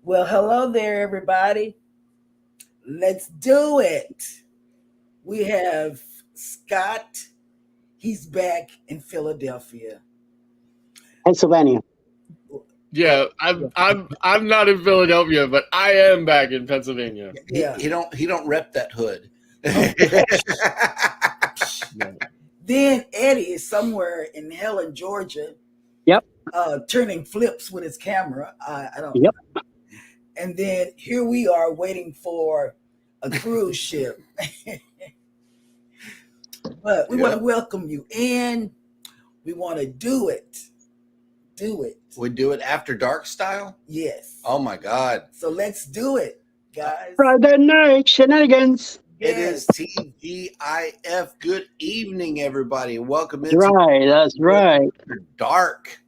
Well, hello there, everybody. Let's do it. We have Scott. He's back in Philadelphia. Pennsylvania. Yeah, I'm not in Philadelphia, but I am back in Pennsylvania. Yeah. He don't rep that hood. Then Eddie is somewhere in Helen, Georgia. Yep. Turning flips with his camera. I don't. Yep. And then here we are waiting for a cruise ship. But we want to welcome you in. We want to do it. Do it. We do it after dark style? Yes. Oh my God. So let's do it, guys. Friday night shenanigans. It is TGIF. Good evening, everybody. Welcome That's into right. That's right. Dark.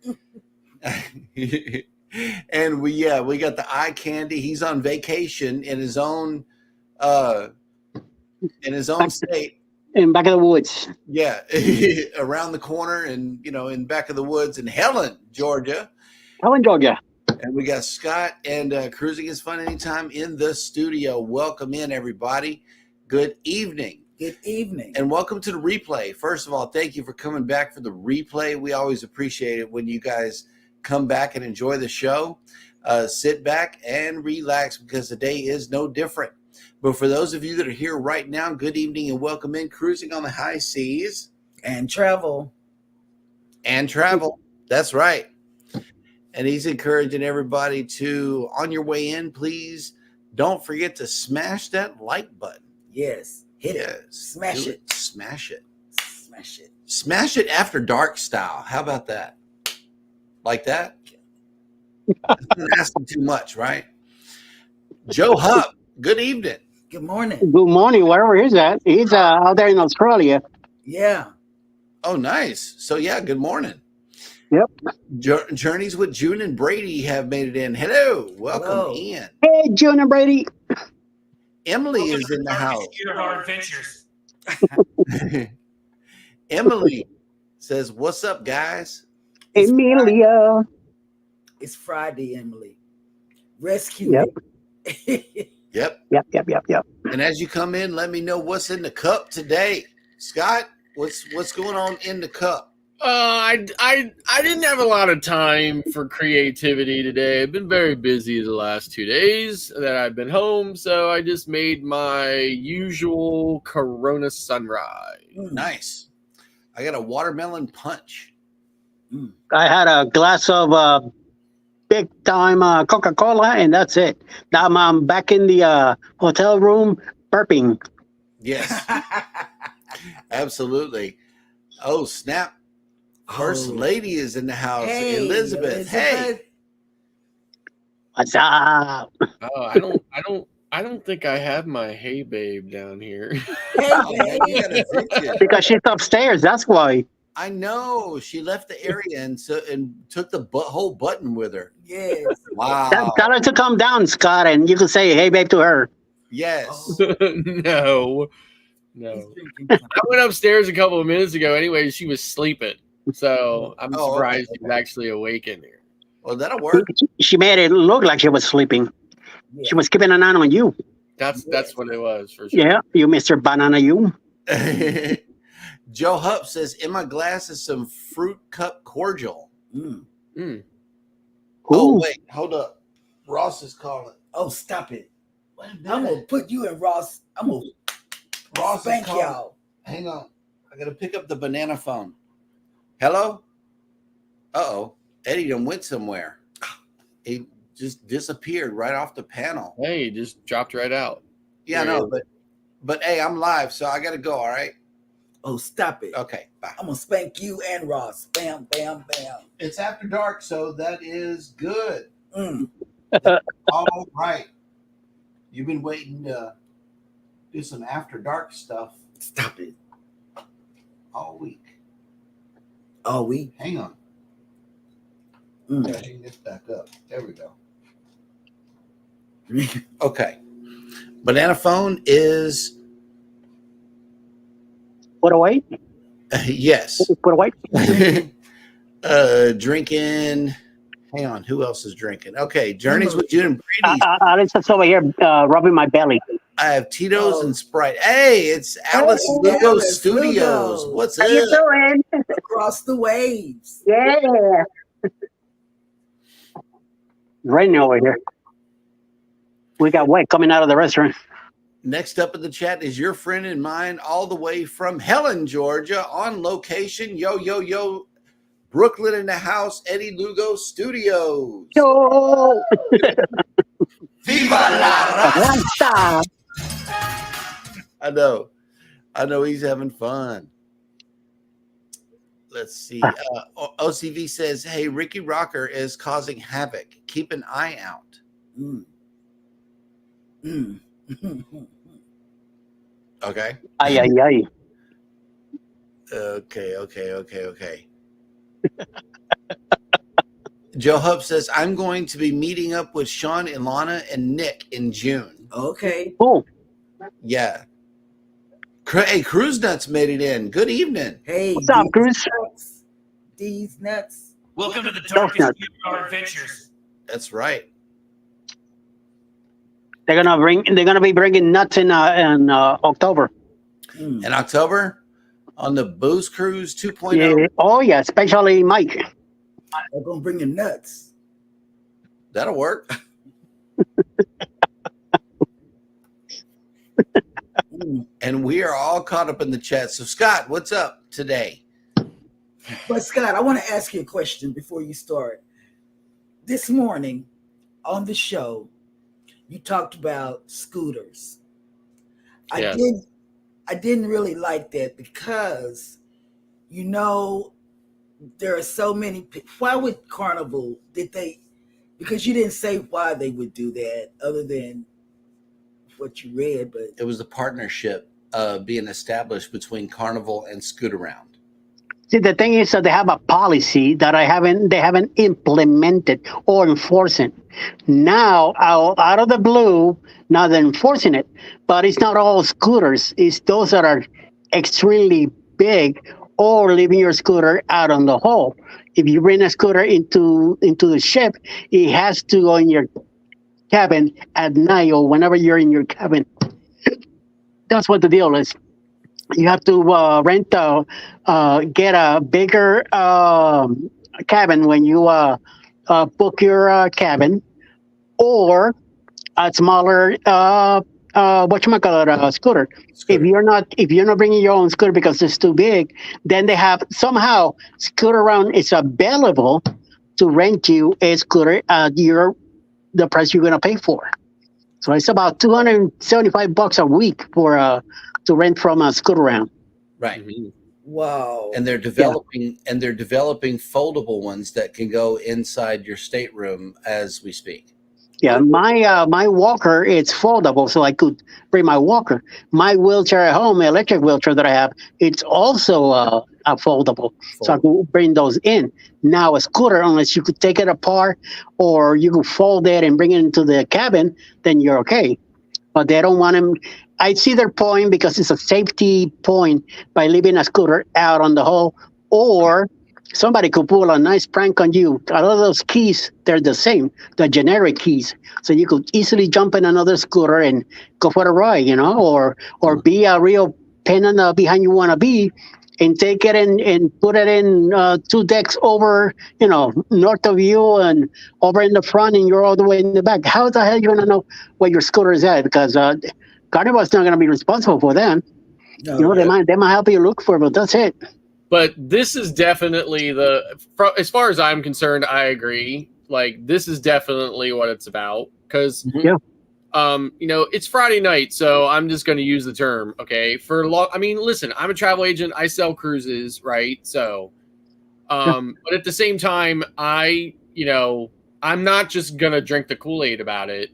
And we got the eye candy. He's on vacation in his own state. In back of the woods. Yeah. Around the corner and in back of the woods in Helen, Georgia. Helen, Georgia. And we got Scott and Cruising is Fun Anytime in the studio. Welcome in, everybody. Good evening. Good evening. And welcome to the replay. First of all, thank you for coming back for the replay. We always appreciate it when you guys come back and enjoy the show. Sit back and relax because the day is no different. But for those of you that are here right now, good evening and welcome in Cruising on the High Seas. And travel. That's right. And he's encouraging everybody to, on your way in, please don't forget to smash that like button. Yes. Hit it. Yes. Smash Do it. Smash it. Smash it. Smash it after dark style. How about that? Like that? That's not asking too much, right? Joe Hupp, good evening. Good morning. Good morning, wherever he's at. He's out there in Australia. Yeah. Oh, nice. So, yeah, good morning. Yep. Journeys with June and Brady have made it in. Hello. Welcome Hello. in. Hey, June and Brady. Emily is in the house. Of our adventures. Emily says, what's up, guys? Emilia. It's Friday, Emily. Rescue Yep. me. Yep. Yep. And as you come in, let me know what's in the cup today. Scott, what's going on in the cup? I didn't have a lot of time for creativity today. I've been very busy the last 2 days that I've been home, so I just made my usual Corona sunrise. Nice. I got a watermelon punch. I had a glass of big time Coca-Cola, and that's it. Now I'm back in the hotel room burping. Yes, absolutely. Oh, snap. First lady is in the house. Hey, Elizabeth. Hey. What's up? Oh, I don't think I have my hey babe down here. Hey, Oh, man, you gotta fix it. Because she's upstairs, that's why. I know. She left the area and took the whole button with her. yes. Wow. Tell her to come down, Scott, and you can say hey babe to her. Yes. No. He's drinking I went upstairs a couple of minutes ago. Anyway, she was sleeping, so I'm Oh, surprised okay. she's actually awake in here. Well, that'll work. She made it look like she was sleeping. Yeah. She was keeping an eye on you. That's what it was for sure. Yeah, you Mr. Banana, you. Joe Hupp says, in my glass is some fruit cup cordial. Mm. Mm. Oh, Ooh. wait. Hold up. Ross is calling. Oh, stop it. Wait a I'm going minute. to put you and Ross. I'm going to Ross is spank calling. y'all. Hang on. I got to pick up the banana phone. Hello? Uh-oh. Eddie done went somewhere. He just disappeared right off the panel. Hey, it just dropped right out. Yeah, I know, but hey, I'm live, so I got to go, all right? Oh, stop it. Okay, bye. I'm going to spank you and Ross. Bam, bam, bam. It's after dark, so that is good. Mm. All right. You've been waiting to do some after dark stuff Stop it. all week. Oh, we. Hang on. Mm. Hang this back up. There we go. Okay. Banana Phone is Put away. yes. Put away. Drinking. Hang on. Who else is drinking? Okay. Journeys with June and Brady. Alex's over here rubbing my belly. I have Tito's and Sprite. Hey, it's Alice Hey, Lugo Alice Studios. Lugo. What's How up? you doing? Across the waves. Yeah. Raining over here. We got wet coming out of the restaurant. Next up in the chat is your friend and mine, all the way from Helen, Georgia, on location. Yo, yo, yo. Brooklyn in the house, Eddie Lugo Studios. Yo. Viva la raza. Rasta. I know he's having fun. Let's see. OCV says, hey, Ricky Rocker is causing havoc. Keep an eye out. Mm. Mm. Okay. Ay, ay, ay. Okay. Joe Hub says, I'm going to be meeting up with Sean, Ilana, and Nick in June. Okay. Cool. Yeah. Hey, Cruise Nuts made it in. Good evening. Hey. What's up, these Cruz? nuts. These nuts. Welcome to the darkest nuts. of our adventures. That's right. They're gonna be bringing nuts in October. Mm. In October on the Booze Cruise 2.0. Yeah. Oh yeah, especially Mike. They're gonna bring you nuts. That'll work. Mm. And we are all caught up in the chat. So, Scott, what's up today? But Scott, I want to ask you a question before you start. This morning on the show, you talked about scooters. Yes. I didn't really like that because, you know, there are so many. Why would Carnival because you didn't say why they would do that other than what you read, but It was the partnership being established between Carnival and Scootaround. See, the thing is that they have a policy that they haven't implemented or enforced it. Now, out of the blue, now they're enforcing it, but it's not all scooters. It's those that are extremely big or leaving your scooter out on the hole. If you bring a scooter into the ship, it has to go in your cabin at night or whenever you're in your cabin. That's what the deal is. You have to get a bigger cabin when you book your cabin, or a smaller scooter. If you're not bringing your own scooter because it's too big, then they have somehow Scootaround is available to rent you a scooter at the price you're gonna pay for. So it's about $275 a week for to rent from a Scootaround. Right. Mhm. wow. And they're developing foldable ones that can go inside your stateroom as we speak. Yeah, my walker, it's foldable, so I could bring my walker. My wheelchair at home, electric wheelchair that I have, it's also a foldable, so I could bring those in. Now a scooter, unless you could take it apart or you could fold it and bring it into the cabin, then you're okay. But they don't want them. I see their point because it's a safety point by leaving a scooter out on the hole, or somebody could pull a nice prank on you. A lot of those keys, they're the same, the generic keys. So you could easily jump in another scooter and go for a ride, or be a real pain in the behind you want to be and take it and put it in 2 decks over, north of you and over in the front and you're all the way in the back. How the hell are you going to know where your scooter is at? Because Carnival's not going to be responsible for them. No, They might help you look for it, but that's it. But this is definitely as far as I'm concerned, I agree. Like, this is definitely what it's about. Because, Yeah. It's Friday night, so I'm just going to use the term, okay? Listen, I'm a travel agent. I sell cruises, right? So, but at the same time, I'm not just going to drink the Kool-Aid about it.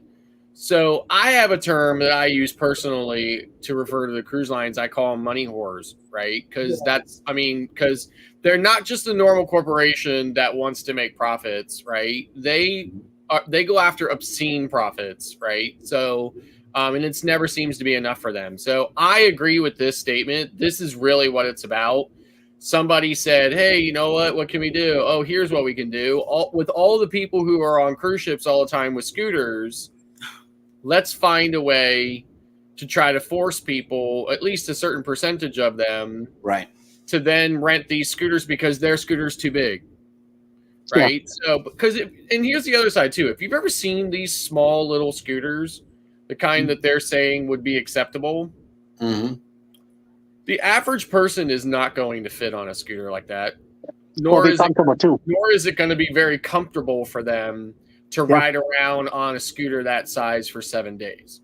So I have a term that I use personally to refer to the cruise lines. I call them money whores, right? Because because they're not just a normal corporation that wants to make profits, right? They go after obscene profits, right? So, and it's never seems to be enough for them. So I agree with this statement. This is really what it's about. Somebody said, "Hey, you know what? What can we do? Oh, here's what we can do. With all the people who are on cruise ships all the time with scooters, let's find a way to try to force people, at least a certain percentage of them, Right. to then rent these scooters because their scooter's too big." Right. Yeah. So, and here's the other side too. If you've ever seen these small little scooters, the kind that they're saying would be acceptable, the average person is not going to fit on a scooter like that. Nor is it going to be very comfortable for them to ride around on a scooter that size for 7 days.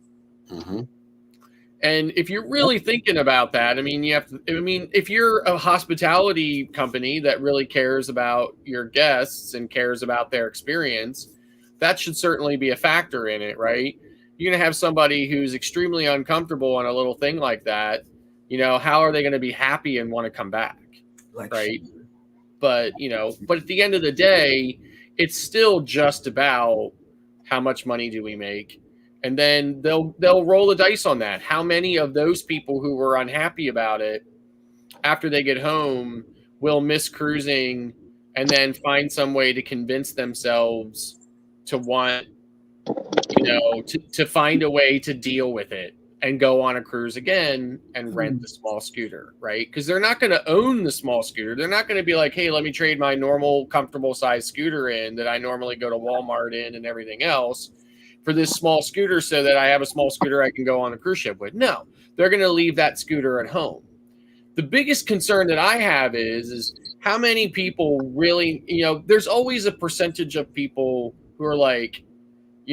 And if you're really thinking about that, I mean, if you're a hospitality company that really cares about your guests and cares about their experience, that should certainly be a factor in it, right? You're going to have somebody who's extremely uncomfortable on a little thing like that. You know, how are they going to be happy and want to come back? Right. But at the end of the day, it's still just about how much money do we make? And then they'll roll the dice on that. How many of those people who were unhappy about it after they get home will miss cruising and then find some way to convince themselves to want, to find a way to deal with it and go on a cruise again and rent the small scooter, right? Because they're not going to own the small scooter. They're not going to be like, hey, let me trade my normal comfortable size scooter in that I normally go to Walmart in and everything else for this small scooter so that I have a small scooter I can go on a cruise ship with. No, they're going to leave that scooter at home. The biggest concern that I have is how many people really, there's always a percentage of people who are like,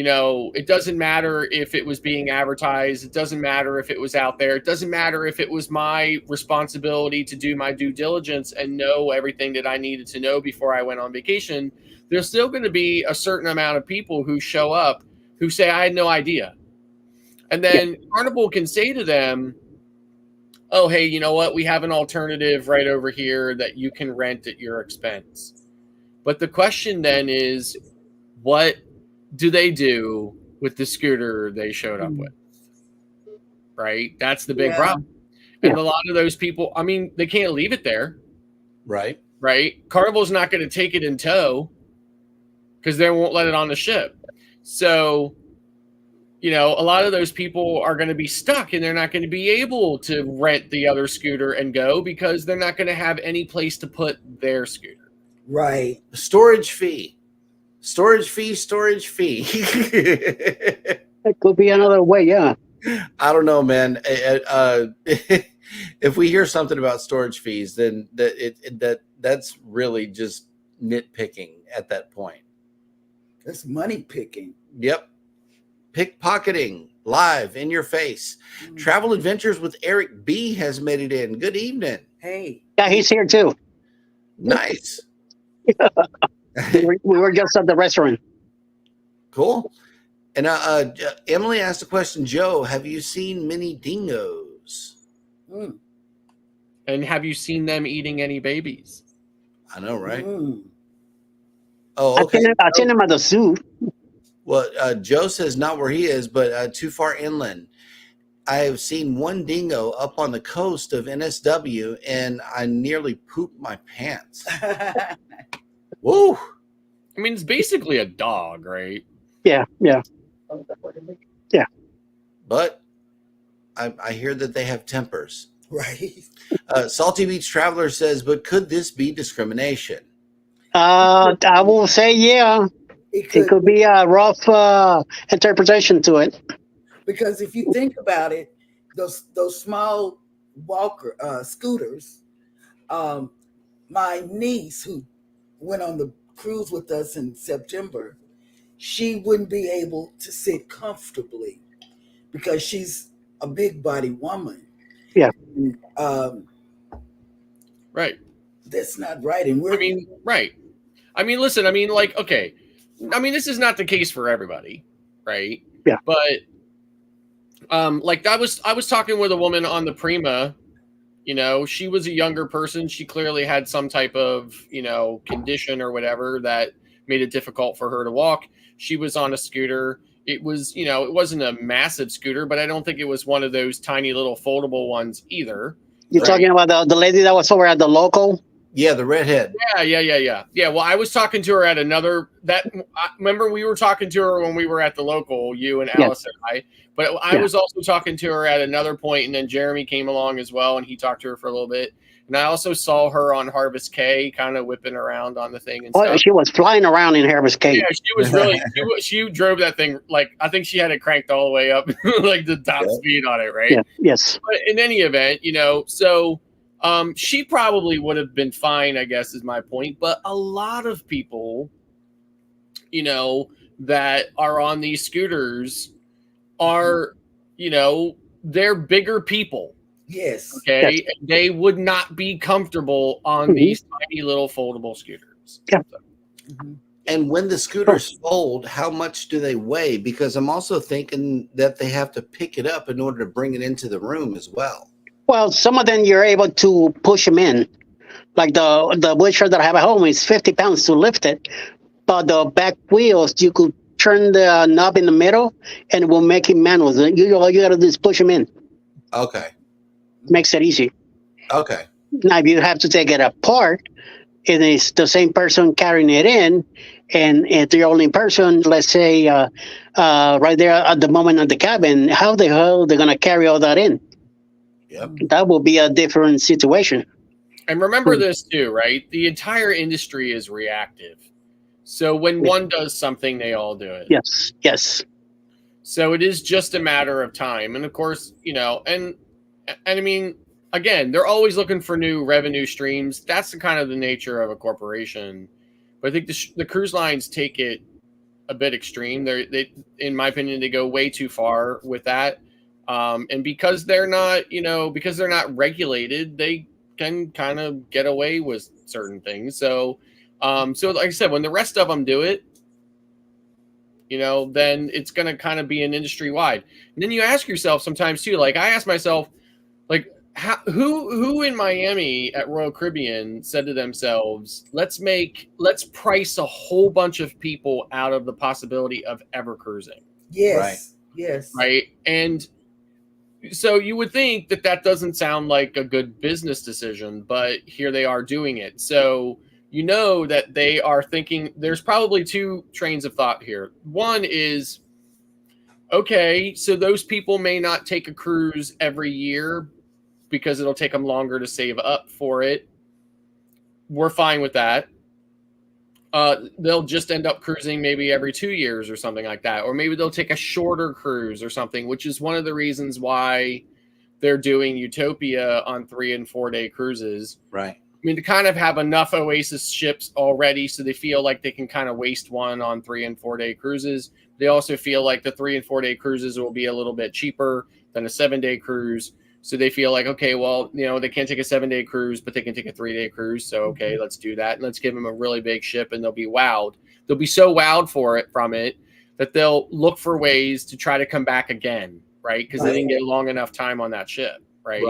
it doesn't matter if it was being advertised. It doesn't matter if it was out there. It doesn't matter if it was my responsibility to do my due diligence and know everything that I needed to know before I went on vacation. There's still going to be a certain amount of people who show up who say, I had no idea. And then Carnival can say to them, oh, hey, you know what? We have an alternative right over here that you can rent at your expense. But the question then is, what do they do with the scooter they showed up with? Right? That's the big problem. And a lot of those people, I mean, they can't leave it there. Right. Right? Carnival's not going to take it in tow because they won't let it on the ship. So, a lot of those people are going to be stuck and they're not going to be able to rent the other scooter and go because they're not going to have any place to put their scooter. Right. Storage fee. It could be another way, yeah. I don't know, man. If we hear something about storage fees, then that's really just nitpicking at that point. That's money picking. Yep. Pickpocketing live in your face. Travel Adventures with Eric B has made it in. Good evening. Hey. Yeah, he's here too. Nice. We were just at the restaurant. Cool. And Emily asked a question, Joe, have you seen many dingoes? And have you seen them eating any babies? I know, right? Oh, okay. I've seen him at the zoo. Well, Joe says not where he is, but too far inland. I have seen one dingo up on the coast of NSW, and I nearly pooped my pants. Woo! I mean, it's basically a dog, right? Yeah. But I hear that they have tempers. Right. Salty Beach Traveler says, but could this be discrimination? I will say, yeah. It could be a rough interpretation to it. Because if you think about it, those small scooters, my niece who went on the cruise with us in September, she wouldn't be able to sit comfortably because she's a big body woman. Yeah. Right. That's not right. And right. I mean, listen, I mean, like, okay. I mean, this is not the case for everybody, right? Yeah. But like I was talking with a woman on the Prima. You know, she was a younger person. She clearly had some type of, you know, condition or whatever that made it difficult for her to walk. She was on a scooter. It was, you know, it wasn't a massive scooter, but I don't think it was one of those tiny little foldable ones either. You're Right. talking about the lady that was over at the local? Yeah, the redhead. Yeah. Well, I was talking to her at another remember we were talking to her when we were at the local, you and Alice and I, but I was also talking to her at another point, and then Jeremy came along as well, and he talked to her for a little bit. And I also saw her on Harvest K kind of whipping around on the thing and Oh, stuff. she was flying around in Harvest Cave. Yeah, she was really she drove that thing like I think she had it cranked all the way up like the top speed on it, right? Yeah. Yes. But in any event, you know, so she probably would have been fine, I guess, is my point. But a lot of people, you know, that are on these scooters are, you know, they're bigger people. Yes. Okay. Yes. And they would not be comfortable on these tiny little foldable scooters. Yeah. And when the scooters fold, how much do they weigh? Because I'm also thinking that they have to pick it up in order to bring it into the room as well. Well, some of them you're able to push them in. Like the wheelchair that I have at home is 50 pounds to lift it. But the back wheels, you could turn the knob in the middle and it will make it manual. All you got to do is push them in. Okay. Makes it easy. Okay. Now, if you have to take it apart, and it's the same person carrying it in, and if the only person, let's say, right there at the moment of the cabin, how the hell they're going to carry all that in? Yep. That will be a different situation. And remember this too, right? The entire industry is reactive. So when one does something, they all do it. Yes, yes. So it is just a matter of time. And of course, you know, and I mean, again, they're always looking for new revenue streams. That's the kind of the nature of a corporation. But I think the cruise lines take it a bit extreme. They, in my opinion, they go way too far with that. And because they're not, you know, because they're not regulated, they can kind of get away with certain things. So, so like I said, when the rest of them do it, you know, then it's going to kind of be an industry wide. And then you ask yourself sometimes too, like I ask myself, like, who in Miami at Royal Caribbean said to themselves, let's price a whole bunch of people out of the possibility of ever cruising. Yes. Right. Yes. Right. And so you would think that doesn't sound like a good business decision, but here they are doing it. So you know that they are thinking there's probably two trains of thought here. One is, okay, so those people may not take a cruise every year because it'll take them longer to save up for it. We're fine with that. They'll just end up cruising maybe every 2 years or something like that. Or maybe they'll take a shorter cruise or something, which is one of the reasons why they're doing Utopia on 3 and 4 day cruises. Right. I mean, to kind of have enough Oasis ships already so they feel like they can kind of waste one on 3 and 4 day cruises. They also feel like the 3 and 4 day cruises will be a little bit cheaper than a 7 day cruise. So they feel like, okay, well, you know, they can't take a 7 day cruise, but they can take a 3 day cruise. So, okay, let's do that. And let's give them a really big ship and they'll be wowed. They'll be so wowed from it that they'll look for ways to try to come back again, right? Because they didn't get long enough time on that ship, right?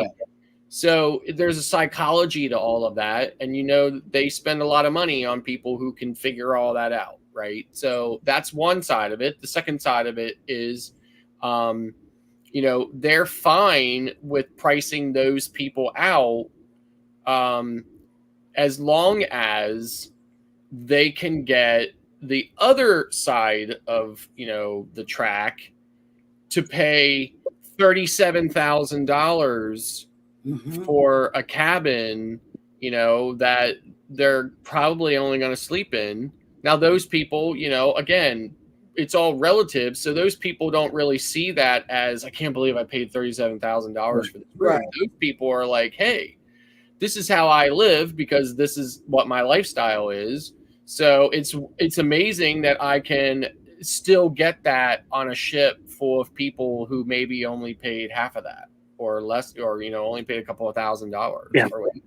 So there's a psychology to all of that. And, you know, they spend a lot of money on people who can figure all that out, right? So that's one side of it. The second side of it is, you know, they're fine with pricing those people out as long as they can get the other side of, you know, the track to pay $37,000 for a cabin, you know, that they're probably only going to sleep in. Now, those people, you know, again, it's all relative. So those people don't really see that as, I can't believe I paid $37,000 for this room. Right. Those people are like, hey, this is how I live because this is what my lifestyle is. So it's amazing that I can still get that on a ship full of people who maybe only paid half of that or less, or, you know, only paid a couple of $1,000. Yeah. Or whatever.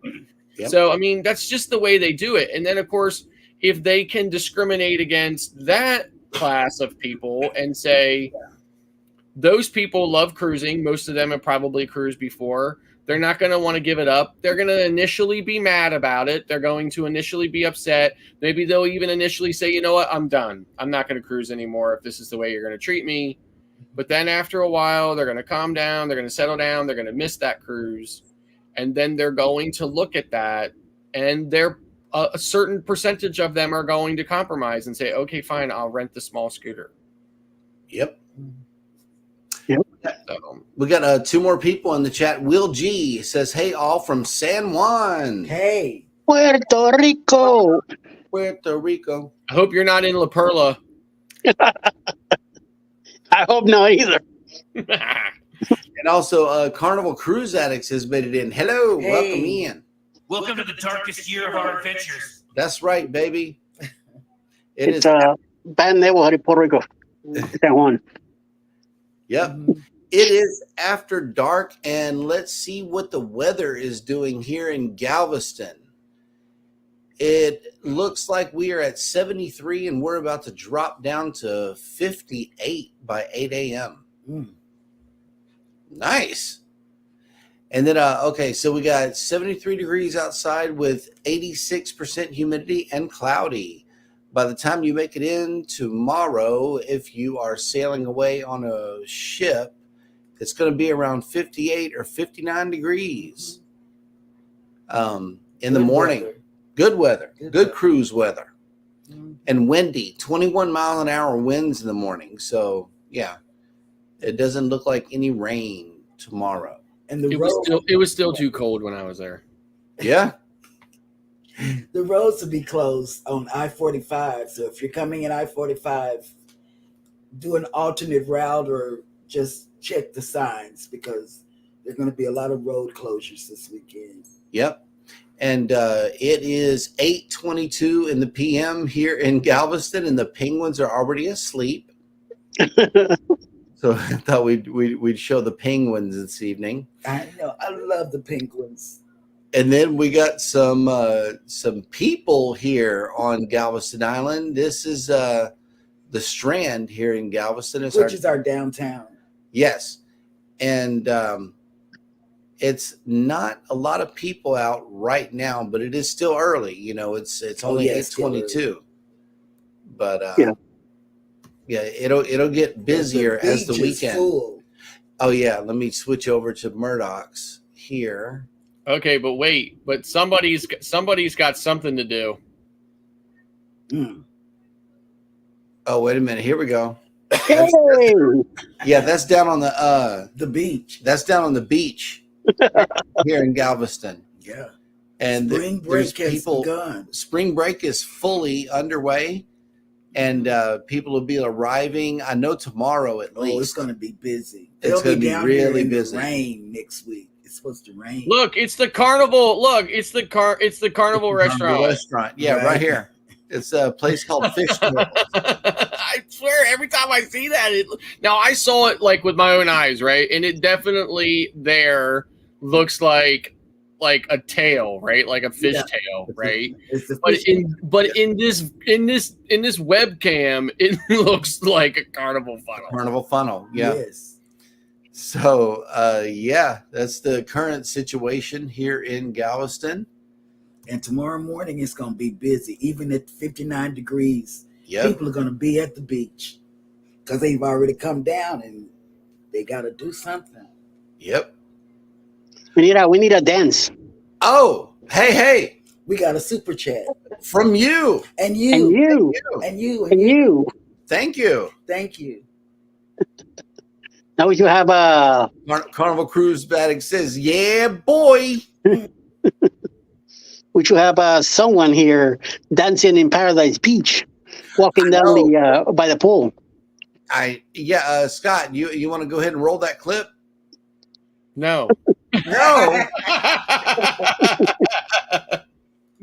Yep. So, I mean, that's just the way they do it. And then, of course, if they can discriminate against that class of people and say, those people love cruising. Most of them have probably cruised before. They're not going to want to give it up. They're going to initially be mad about it. They're going to initially be upset. Maybe they'll even initially say, you know what, I'm done. I'm not going to cruise anymore if this is the way you're going to treat me. But then after a while, they're going to calm down. They're going to settle down. They're going to miss that cruise. And then they're going to look at that. And a certain percentage of them are going to compromise and say, okay, fine, I'll rent the small scooter. Yep. So, We got 2 more people in the chat. Will G says, "Hey, all from San Juan, Hey, Puerto Rico. Puerto Rico." I hope you're not in La Perla. I hope not either. And also, Carnival Cruise Addicts has made it in. Hello, Hey. welcome in. Welcome to the darkest year of our adventures. That's right, baby. It It's is. a bad neighborhood in Puerto Rico. San Juan. Yep. It is after dark, and let's see what the weather is doing here in Galveston. It looks like we are at 73, and we're about to drop down to 58 by 8 a.m. Nice. And then, okay, so we got 73 degrees outside with 86% humidity and cloudy. By the time you make it in tomorrow, if you are sailing away on a ship, it's going to be around 58 or 59 degrees in the morning. weather. Good weather, Good good weather. cruise weather, Mhm. and windy, 21 mile an hour winds in the morning. So, yeah, it doesn't look like any rain tomorrow. And the It was still too cold when I was there. Yeah. the roads will be closed on I-45. So if you're coming in I-45, do an alternate route or just check the signs because there's going to be a lot of road closures this weekend. Yep. And it is 8:22 in the PM here in Galveston, and the penguins are already asleep. So I thought we'd show the penguins this evening. I know. I love the penguins. And then we got some people here on Galveston Island. This is the Strand here in Galveston. It's Which is our downtown. yes, and it's not a lot of people out right now, but it is still early. You know, it's only yeah, it's still 8:22. But Yeah. it'll get busier as the beach is weekend. full. Oh yeah, let me switch over to Murdoch's here. Okay, but wait, but somebody's got something to do. Mm. Oh wait a minute, here we go. Hey! Yeah, that's down on the The beach. that's down on the beach here in Galveston. Yeah. And Spring there's break has people. begun. Spring break is fully underway, and people will be arriving. I know tomorrow at Oh, it's least. going to be busy. It's They'll gonna be down here really in the busy. rain next week. It's supposed to rain. Look, it's the carnival. Look, it's the carnival The restaurant. restaurant, yeah, right Right. here. It's a place called Fish Table. I swear, every time I see that, now I saw it like with my own eyes, right? And it definitely there looks like a tail, right? Like a fish Yeah. tail, right? It's the But fish in this webcam, it looks like a carnival funnel. Carnival Funnel, yeah. Yes. So, yeah, that's the current situation here in Galveston. And tomorrow morning it's going to be busy. Even at 59 degrees, Yep. people are going to be at the beach because they've already come down and they got to do something. Yep. We need a dance. Oh, hey, We got a super chat. from you. And And you. you. And you. And you. Thank you. Thank you. Now we should have a Carnival Cruise Addict says, yeah, boy. someone here dancing in Paradise Beach, walking down the by the pool. Scott, you want to go ahead and roll that clip? No. No.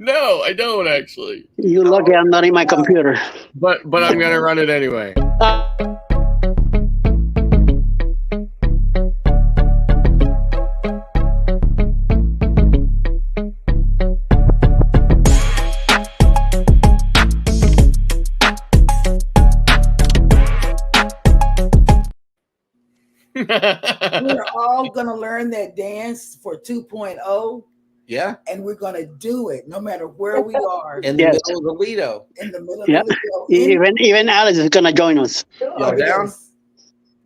No, I don't actually. You lucky I'm not in my computer. But I'm gonna run it anyway. We're all gonna learn that dance for 2.0, Yeah, and we're gonna do it no matter where we are in the Yes. middle of the Lido. in the middle Yeah. of the video. Even Alice is gonna join us. Y'all down?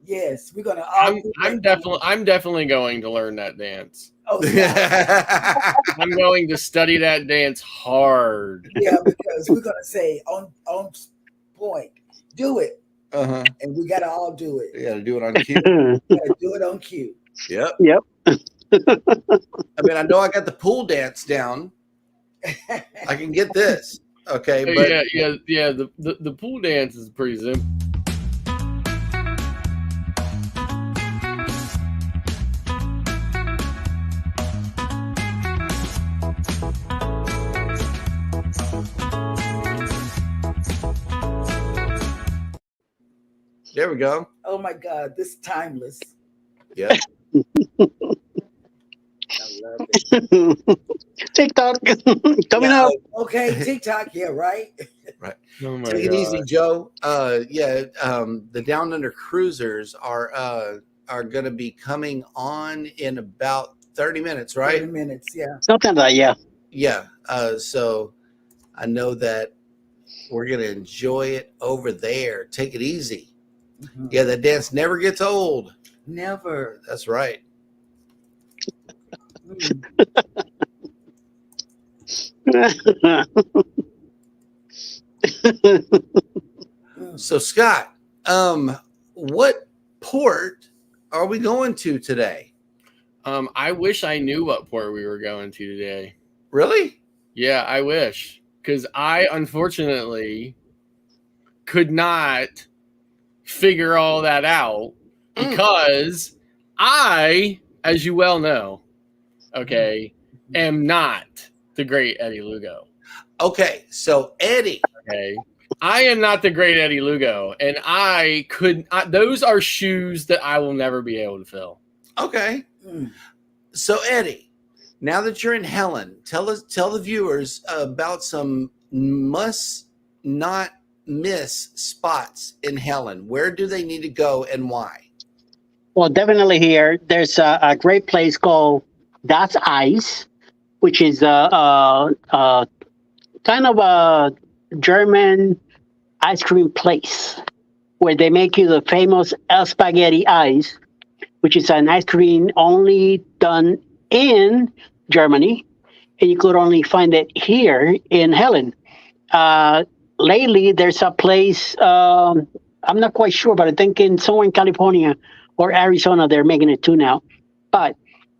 Yes, we're gonna all do I'm that. definitely going to learn that dance. Oh, stop. I'm going to study that dance hard. Yeah, because we're gonna say on point, do it, Uh-huh. and we gotta all do it. You got to do it on cue. We gotta do it on cue. Yep. Yep. I mean, I know I got the pool dance down. I can get this. Okay, but Yeah. The pool dance is pretty simple. there we go. Oh my God, this is timeless. Yep. I love it. TikTok coming Yeah. up. Okay, TikTok, yeah, right. Oh my Take it easy, God. Joe. The Down Under Cruisers are going to be coming on in about 30 minutes, 30 right? minutes, yeah. Something like yeah. Yeah. So I know that we're going to enjoy it over there. Take it easy. Mhm. Yeah, that dance never gets old. Never. That's right. Mm. Mm. So Scott, what port are we going to today? I wish I knew what port we were going to today. Really? Yeah, I wish. Because I unfortunately could not figure all that out because I, as you well know, okay, am not the great Eddie Lugo. Okay, so Eddie. Okay. I am not the great Eddie Lugo, and those are shoes that I will never be able to fill. Okay. Mm. So Eddie, now that you're in Helen, tell the viewers about some must not miss spots in Helen. Where do they need to go and why? Well, definitely here. There's a great place called Das Eis, which is kind of a German ice cream place where they make you the famous El Spaghetti ice, which is an ice cream only done in Germany, and you could only find it here in Helen. Lately, there's a place, I'm not quite sure, but I think somewhere in California or Arizona, they're making it too now. But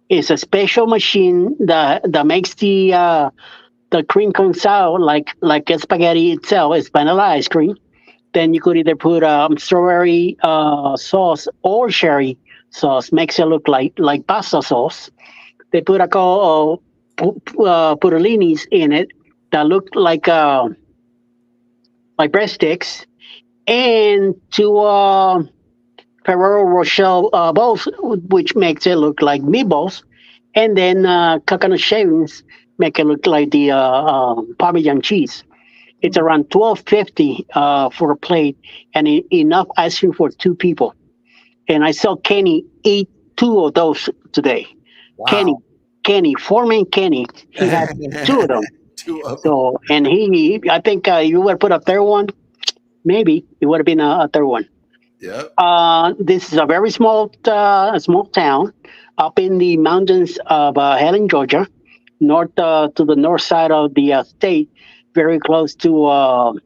it's a special machine that makes the cream comes out like a spaghetti itself. It's vanilla ice cream. Then you could either put strawberry sauce or cherry sauce. Makes it look like pasta sauce. They put a couple putolinis in it that look like breadsticks, and two Ferrero Rocher balls, which makes it look like meatballs, and then coconut shavings make it look like the Parmesan cheese. It's around $12.50 for a plate, and enough ice cream for two people. And I saw Kenny eat two of those today. Wow. Kenny, foreman Kenny, he had two of them. Two of them. So, and I think you would put a third one, maybe it would have been a third one. Yep. This is a very small town up in the mountains of Helen, Georgia, to the north side of the state, very close to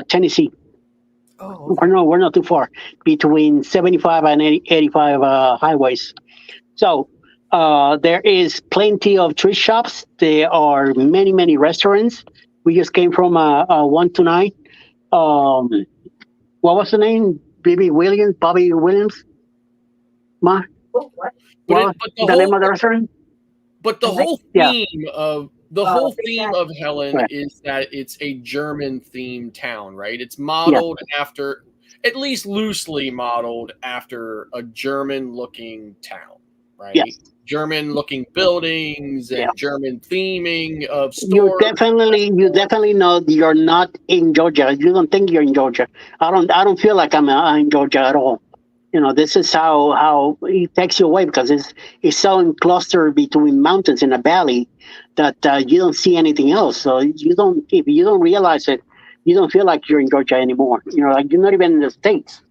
Tennessee. Oh, We're not too far, between 75 and 85 highways. So there is plenty of treat shops. There are many restaurants. We just came from one tonight. What was the name? Bobby Williams? Ma? But What? the The name whole of the restaurant? But the whole Yeah. theme of Helen Right. is that it's a German themed town, right? It's modeled after, at least loosely modeled after a German looking town, right? Yes. German looking buildings and Yeah. German theming of You stores. definitely know you're not in Georgia. You don't think you're in Georgia. I don't feel like I'm in Georgia at all. this is how it takes you away because it's so enclosed between mountains in a valley that you don't see anything else. So if you don't realize it, you don't feel like you're in Georgia anymore. Like you're not even in the States.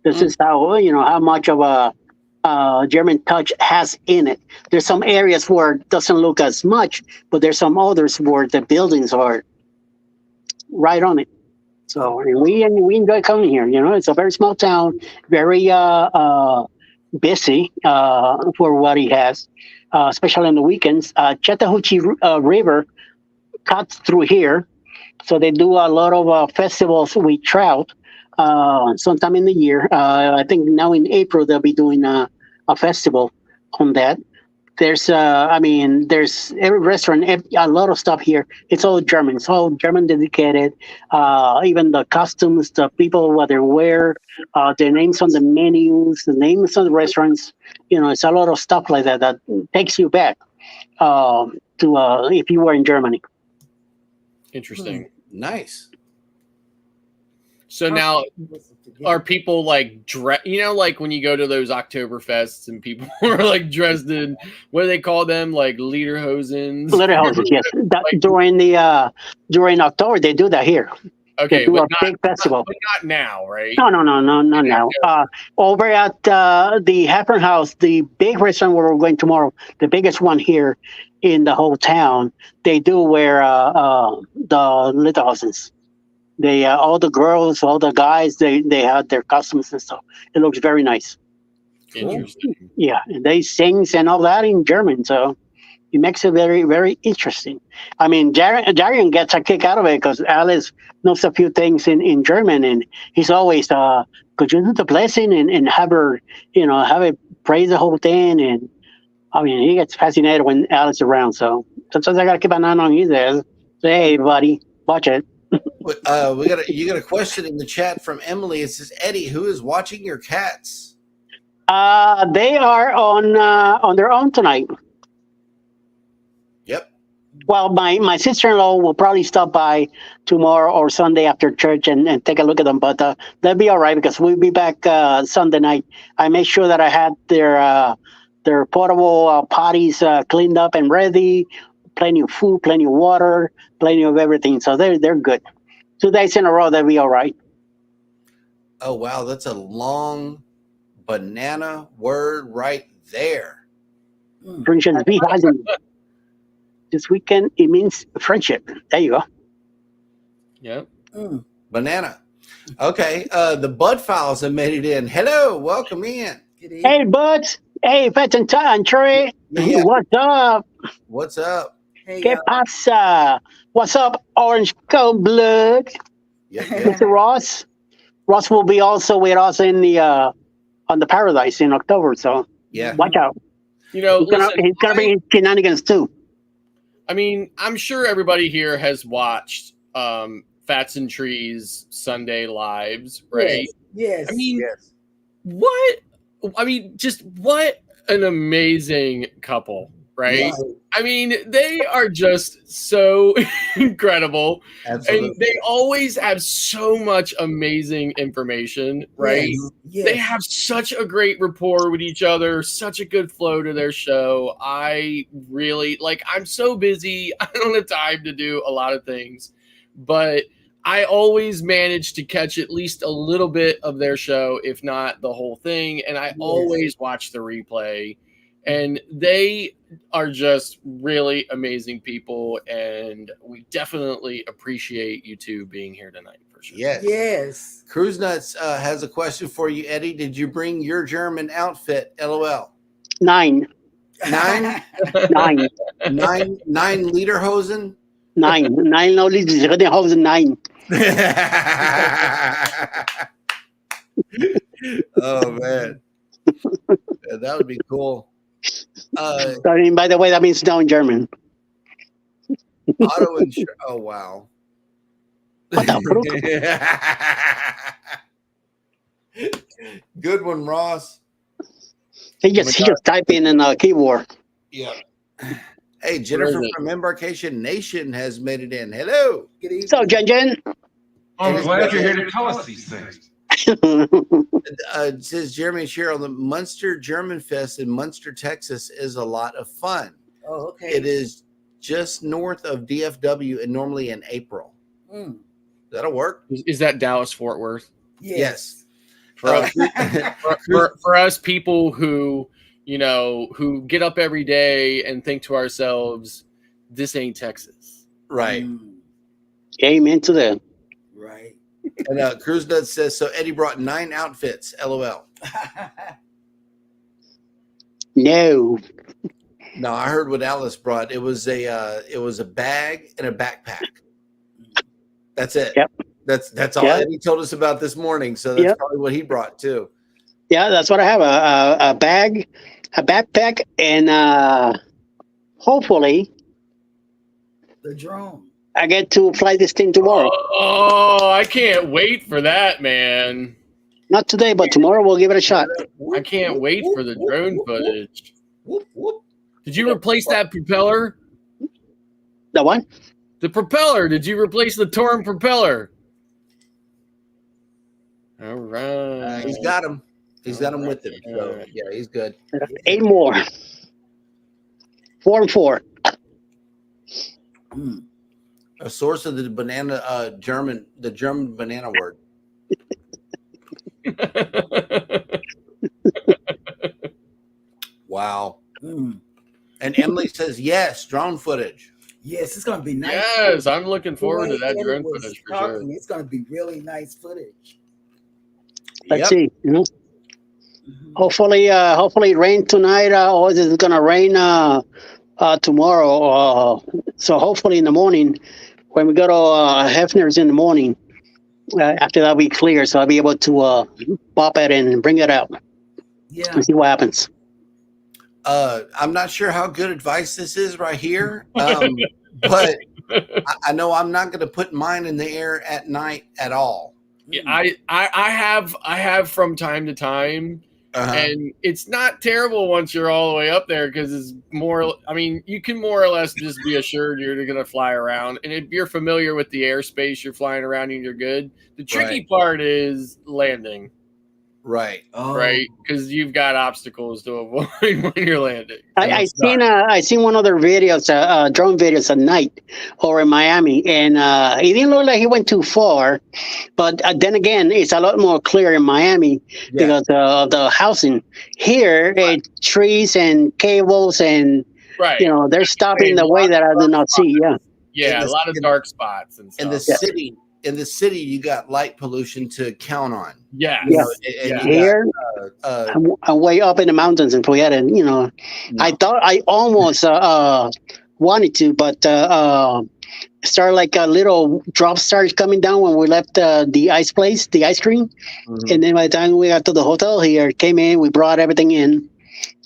This is how much of a German touch has in it. There's some areas where it doesn't look as much, but there's some others where the buildings are right on it. So we enjoy coming here. It's a very small town, very busy for what he has, especially on the weekends. Chattahoochee River cuts through here, so they do a lot of festivals with trout. Sometime in the year, I think now in April they'll be doing a festival on that. There's every restaurant, a lot of stuff here. It's all German. It's all German dedicated. Even the costumes, the people, what they wear, their names on the menus, the names on the restaurants. It's a lot of stuff like that takes you back to if you were in Germany. Interesting. Nice. So now, are people like like when you go to those Oktoberfests and people are like dressed in, what do they call them, like lederhosen? Lederhosen, yes. During October they do that here. Okay, they do a big festival. But not now, right? No, not now. Over at the Heffern House, the big restaurant where we're going tomorrow, the biggest one here in the whole town, they do wear the Lederhosens. They all the girls, all the guys, they have their costumes and stuff. It looks very nice. Interesting. Yeah, and they sing and all that in German, so it makes it very, very interesting. I mean, Darian gets a kick out of it because Alice knows a few things in German, and he's always, could you do the blessing and have her, have it praise the whole thing? And I mean, he gets fascinated when Alice is around. So sometimes I got to keep an eye on his ass. Say, hey, buddy, watch it. You got a question in the chat from Emily. It says, Eddie, who is watching your cats? They are on their own tonight. Yep. Well, my sister-in-law will probably stop by tomorrow or Sunday after church and take a look at them, but they'll be all right because we'll be back Sunday night. I made sure that I had their portable potties cleaned up and ready, plenty of food, plenty of water, plenty of everything. So they're good. 2 days in a row, they'll be all right. Oh, wow. That's a long banana word right there. This weekend, it means friendship. There you go. Yep. Banana. Okay. The Bud Files have made it in. Hello. Welcome in. Hey, Buds. Hey, Fats and Trey. Yeah. What's up? What's up? Hey, ¿Qué pasa? What's up, Orange Cold Blood? Yep. Mr. Ross. Ross will be also with us in the on the Paradise in October. So Yeah. watch out. He's He's gonna bring his shenanigans too. I mean, I'm sure everybody here has watched Fats and Trees Sunday Lives, right? Yes. I mean, yes. what an amazing couple, right? I mean, they are just so incredible. Absolutely. And they always have so much amazing information, right? Yes. They have such a great rapport with each other, such a good flow to their show. I really I'm so busy. I don't have time to do a lot of things, but I always manage to catch at least a little bit of their show, if not the whole thing. And I always watch the replay, and they are just really amazing people. And we definitely appreciate you two being here tonight for sure. Yes. Yes. Cruise Nuts has a question for you, Eddie. Did you bring your German outfit? LOL. 9. 9? 9. 9 lederhosen? 9. 9 no Lederhosen 9. Oh man. Yeah, that would be cool. By the way, that means no in German. Auto insurance. Oh wow. Good one, Ross. He just type in a keyboard. Yeah. Hey, Jennifer from Embarkation Nation has made it in. Hello. So, Jen. I'm glad you're here to tell us these things. It says Jeremy and Cheryl, the Munster German Fest in Munster, Texas is a lot of fun. Oh, okay. It is just north of DFW and normally in April. Mm. That'll work. Is that Dallas Fort Worth? Yes. For for us people who, you know, who get up every day and think to ourselves, this ain't Texas. Right. Mm. Amen to that. Right. And Cruise Nuts says, so Eddie brought 9 outfits. LOL. No. No, I heard what Alice brought. It was a bag and a backpack. That's it. Yep. That's all Eddie told us about this morning. So that's probably what he brought too. Yeah, that's what I have. A bag, a backpack, and hopefully The drone. I get to fly this thing tomorrow. Oh, I can't wait for that, man. Not today, but tomorrow we'll give it a shot. I can't wait for the drone footage. Whoop, whoop. Did you replace that propeller? The one? The propeller. Did you replace the torn propeller? All right. He's got him. He's got him with him. So Alright. yeah, he's good. 8 more. 4 and 4. Mm. A source of the banana German banana word. Wow. Mm. And Emily says yes, drone footage. Yes, it's gonna be nice. Yes, I'm looking forward to The way that Eddie drone was footage for sure. talking, it's gonna be really nice footage. Let's Yep. see. You know, Mhm. hopefully rain tonight, or is it gonna rain tomorrow? So hopefully in the morning, when we go to Hefner's in the morning, after that we clear, so I'll be able to pop it and bring it out Yeah. and see what happens. I'm not sure how good advice this is right here, but I know I'm not going to put mine in the air at night at all. Yeah, I have from time to time, and it's not terrible once you're all the way up there because it's more. I mean, you can more or less just be assured you're going to fly around, and if you're familiar with the airspace you're flying around and you're good. The tricky part is landing, Right. Oh. right? Because you've got obstacles to avoid when you're landing. I seen one of their videos, drone videos at night over in Miami, and it didn't look like he went too far. But then again, it's a lot more clear in Miami because of the housing. Here, it's trees and cables, and Right. you know they're stopping the way that I do not see. Yeah, Yeah, a lot of dark spots and stuff. In the city, you got light pollution to count on. Yeah. You know, and Yeah. you here got, I'm way up in the mountains and forget it. You know, I thought I almost wanted to, but started like a little drop started coming down when we left the ice place, the ice cream. And then by the time we got to the hotel here, came in, we brought everything in,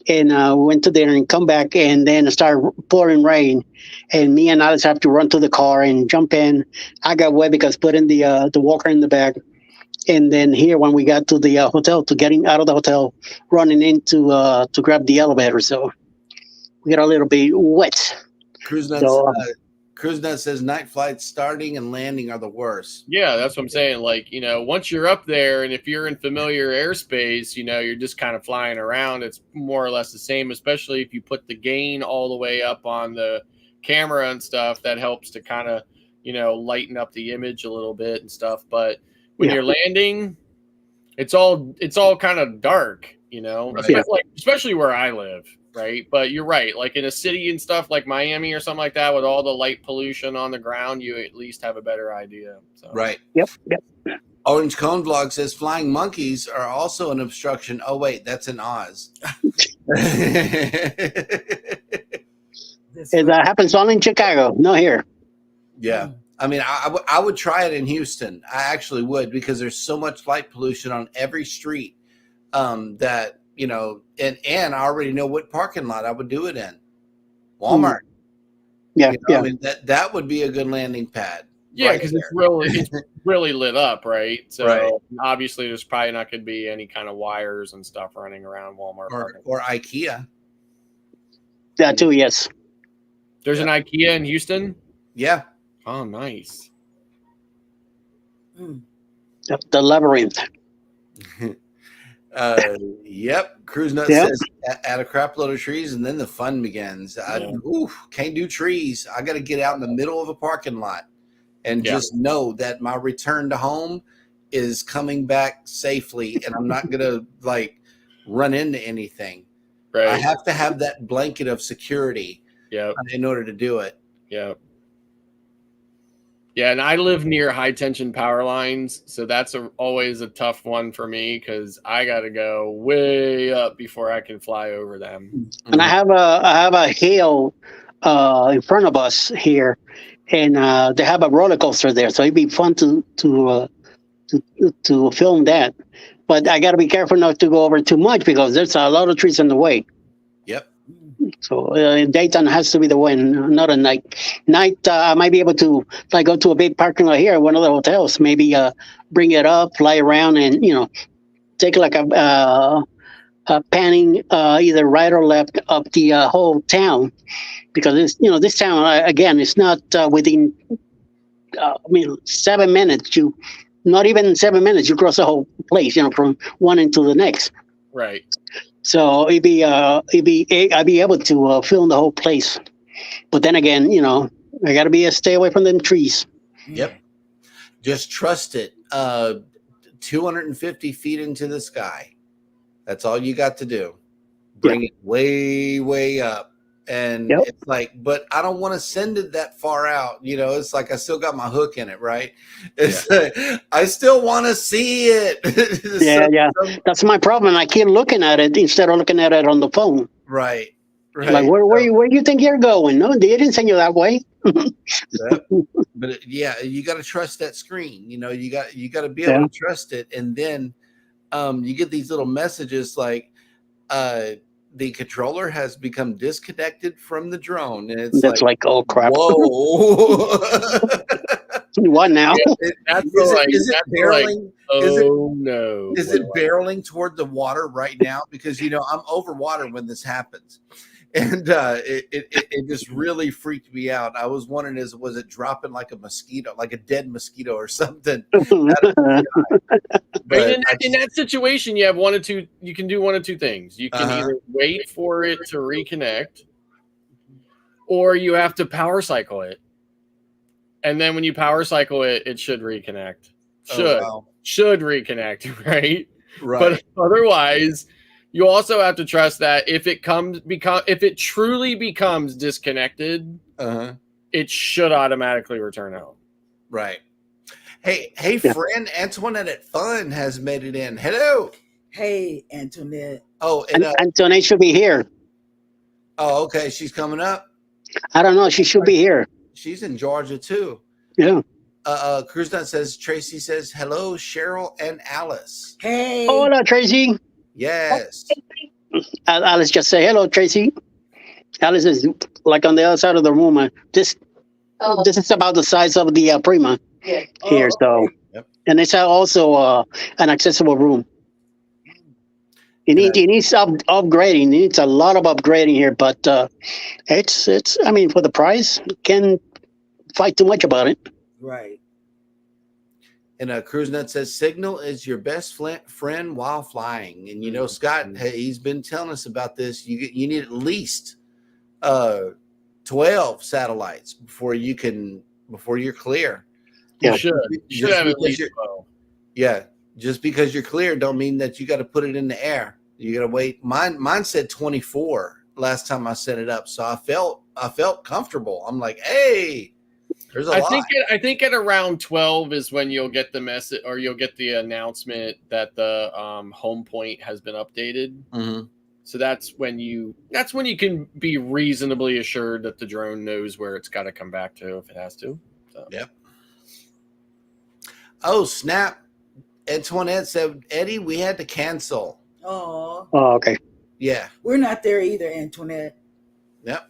and went to dinner and come back, and then it started pouring rain. And me and Alice have to run to the car and jump in. I got wet because put in the walker in the bag. And then here, when we got to the hotel, to getting out of the hotel, running in to grab the elevator. So we got a little bit wet. Cruise Nuts says night flights starting and landing are the worst. Yeah, that's what I'm saying. Like, you know, once you're up there and if you're in familiar airspace, you know, you're just kind of flying around. It's more or less the same, especially if you put the gain all the way up on the camera and stuff. That helps to kind of, you know, lighten up the image a little bit and stuff. But when you're landing, it's all kind of dark, you know, especially where I live. Right. But you're right. Like in a city and stuff like Miami or something like that, with all the light pollution on the ground, you at least have a better idea. So. Right. Yep. Orange Cone Vlog says flying monkeys are also an obstruction. Oh, wait, that's in Oz. That happens only in Chicago, not here. Yeah. I mean, I would try it in Houston. I actually would, because there's so much light pollution on every street that, you know, and I already know what parking lot I would do it in. Walmart. Yeah, You know, I mean, that would be a good landing pad. Yeah, right because there. it's really lit up, right? So Right. obviously there's probably not going to be any kind of wires and stuff running around Walmart. or IKEA. That too, yes. There's an IKEA in Houston? Yeah. Oh, nice. The labyrinth. Yep. Cruise Nut Yep. says add a crap load of trees and then the fun begins. Can't do trees. I got to get out in the middle of a parking lot and just know that my return to home is coming back safely and I'm not going to like run into anything. Right. I have to have that blanket of security in order to do it. Yeah. Yeah, and I live near high tension power lines, so that's always a tough one for me because I got to go way up before I can fly over them. And I have a hill in front of us here, and they have a roller coaster there, so it'd be fun to film that. But I got to be careful not to go over too much because there's a lot of trees in the way. Yep. So daytime has to be the one, not at night. Night, I might be able to, if I go to a big parking lot here at one of the hotels, maybe bring it up, fly around, and take like a panning either right or left up the whole town, because it's this town again, it's not within 7 minutes. Not even 7 minutes, you cross the whole place, from one end to the next. Right. So I'd be able to film the whole place, but then again, I got to stay away from them trees. Yep. Just trust it. 250 feet into the sky. That's all you got to do. Bring it way, way up. And it's like, but I don't want to send it that far out. It's like I still got my hook in it, right? It's like, I still want to see it. That's my problem. I keep looking at it instead of looking at it on the phone. Right. Like, where do you think you're going? No, they didn't send you that way. But you got to trust that screen. You got to be able to trust it. And then you get these little messages like, the controller has become disconnected from the drone, and it's like oh crap! Whoa! What now? Is it barreling? No! Is it barreling toward the water right now? Because I'm over water when this happens, and it just really freaked me out. I was wondering, was it dropping like a mosquito, like a dead mosquito or something? But in that situation, you have one of two. You can do one of two things. You can either wait for it to reconnect, or you have to power cycle it. And then when you power cycle it, it should reconnect. Should reconnect, right? Right. But otherwise, you also have to trust that if it truly becomes disconnected, it should automatically return home. Right. Hey, friend Antoinette at Fun has made it in. Hello. Hey, Antoinette. Oh, and Antoinette should be here. Oh, okay. She's coming up. I don't know. She should be here. She's in Georgia too. Yeah. Cruise Nut says, Tracy says, hello, Cheryl and Alice. Hey. Hola, Tracy. Yes. Alice just say hello, Tracy. Alice is like on the other side of the room. This is about the size of the Prima here. So, and it's also an accessible room. It needs upgrading. It needs a lot of upgrading here, but it's. I mean, for the price, can't fight too much about it. Right. And Cruise Nut says, Signal is your best friend while flying. And Scott, he's been telling us about this. You need at least 12 satellites before you're clear. Yeah, you should have at least 12. Yeah, just because you're clear don't mean that you got to put it in the air. You got to wait. Mine said 24 last time I set it up, so I felt comfortable. I'm like, hey, there's a lot. I think at around 12 is when you'll get the message, or you'll get the announcement that the home point has been updated. Mm-hmm. So that's when you can be reasonably assured that the drone knows where it's got to come back to if it has to. So. Yep. Oh, snap. Antoinette said, Eddie, we had to cancel. Oh, okay. Yeah. We're not there either, Antoinette. Yep.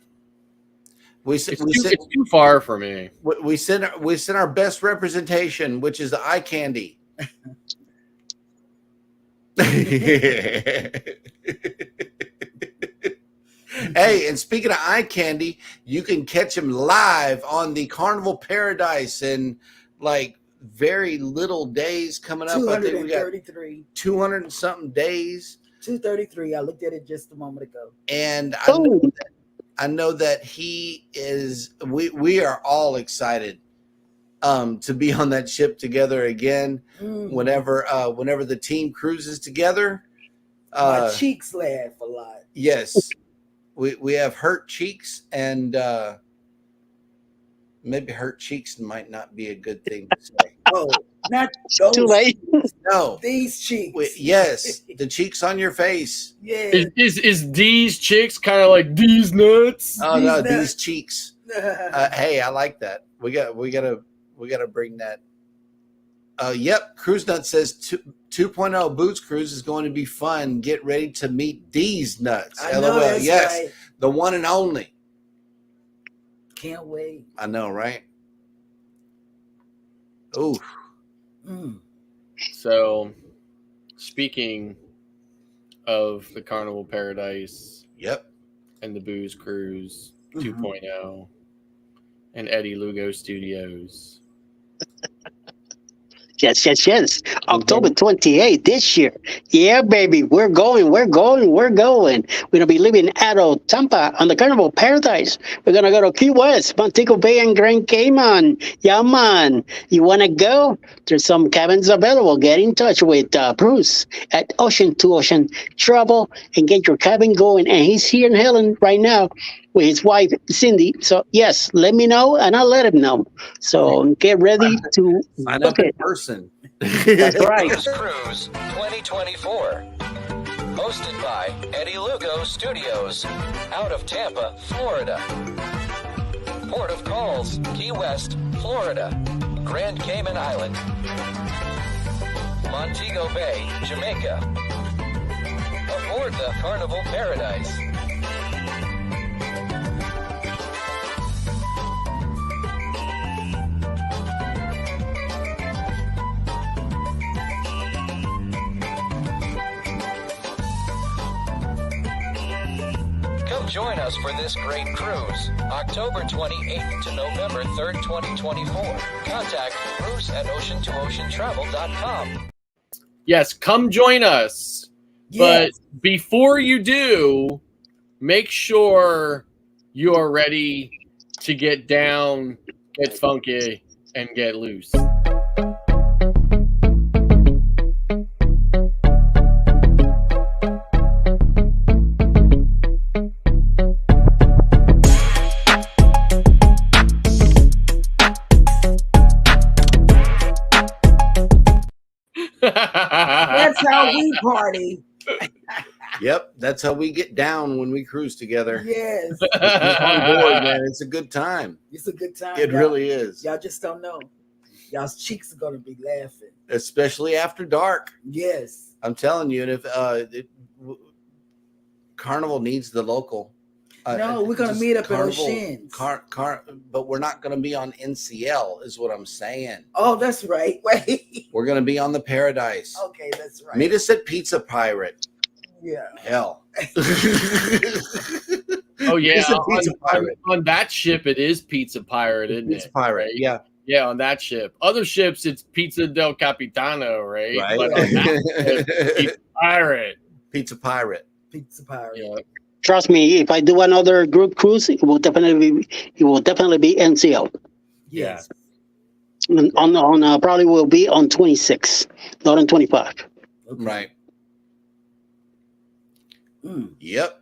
It's too far for me. We sent our best representation, which is the eye candy. Hey, and speaking of eye candy, you can catch them live on the Carnival Paradise in like very little days coming up. I think we got 233. 200 and something days. 233. I looked at it just a moment ago. And Oh, I know that he is. We are all excited to be on that ship together again. Mm. Whenever the team cruises together. My cheeks laugh a lot. Yes, we have hurt cheeks, and maybe hurt cheeks might not be a good thing to say. Oh, not those. too late. No, These cheeks. yes, the cheeks on your face. Yeah. Is these chicks kind of like these nuts? Oh no, These these cheeks. Hey, I like that. We gotta bring that. Yep, Cruise Nut says 2.0 Boots Cruise is going to be fun. Get ready to meet these nuts. I know that's yes, right. the one and only. Can't wait. I know, right? Ooh, Mm. So, speaking of the Carnival Paradise yep. and the Booze Cruise Mhm. 2.0 and Eddie Lugo Studios. Yes. October 28th this year. Yeah, baby. We're going. We're going to be living out of Tampa on the Carnival Paradise. We're going to go to Key West, Montego Bay, and Grand Cayman. Yeah, man. You want to go? There's some cabins available. Get in touch with Bruce at Ocean to Ocean Travel and get your cabin going. And he's here in Helen right now with his wife, Cindy. So, yes, let me know, and I'll let him know. So, get ready to Find book out in it. person. That's right. Booze Cruise 2024. Hosted by Eddie Lugo Studios. Out of Tampa, Florida. Port of Calls, Key West, Florida. Grand Cayman Island. Montego Bay, Jamaica. Aboard the Carnival Paradise. Come join us for this great cruise, October 28th to November 3rd, 2024. Contact Bruce at ocean2oceantravel.com. Yes, come join us. Yes. But before you do, make sure you are ready to get down, get funky, and get loose. That's how we party. Yep, that's how we get down when we cruise together. Yes. Get on board, man. It's a good time. It's a good time. It y'all. really is, Y'all just don't know. Y'all's cheeks are gonna be laughing. especially after dark. Yes. I'm telling you, and if Carnival needs the local. No, we're gonna just meet up at Carnival- O'Shea's. But we're not going to be on NCL, is what I'm saying. Oh, that's right. Wait. We're going to be on the Paradise. Okay, that's right. Meet us at Pizza Pirate. Yeah. Hell. Oh yeah, It's a Pizza Pirate. on that ship it is Pizza Pirate, isn't Pizza it? Pirate. Right? Yeah. Yeah, on that ship. Other ships it's Pizza del Capitano, right? Right. But on that ship, Pizza Pirate. Pizza Pirate. Pizza Pirate. Yeah. Trust me, if I do another group cruise, it will definitely be NCL. Yes. On probably will be on 26, not on 25. Okay. Right. Mm. Yep.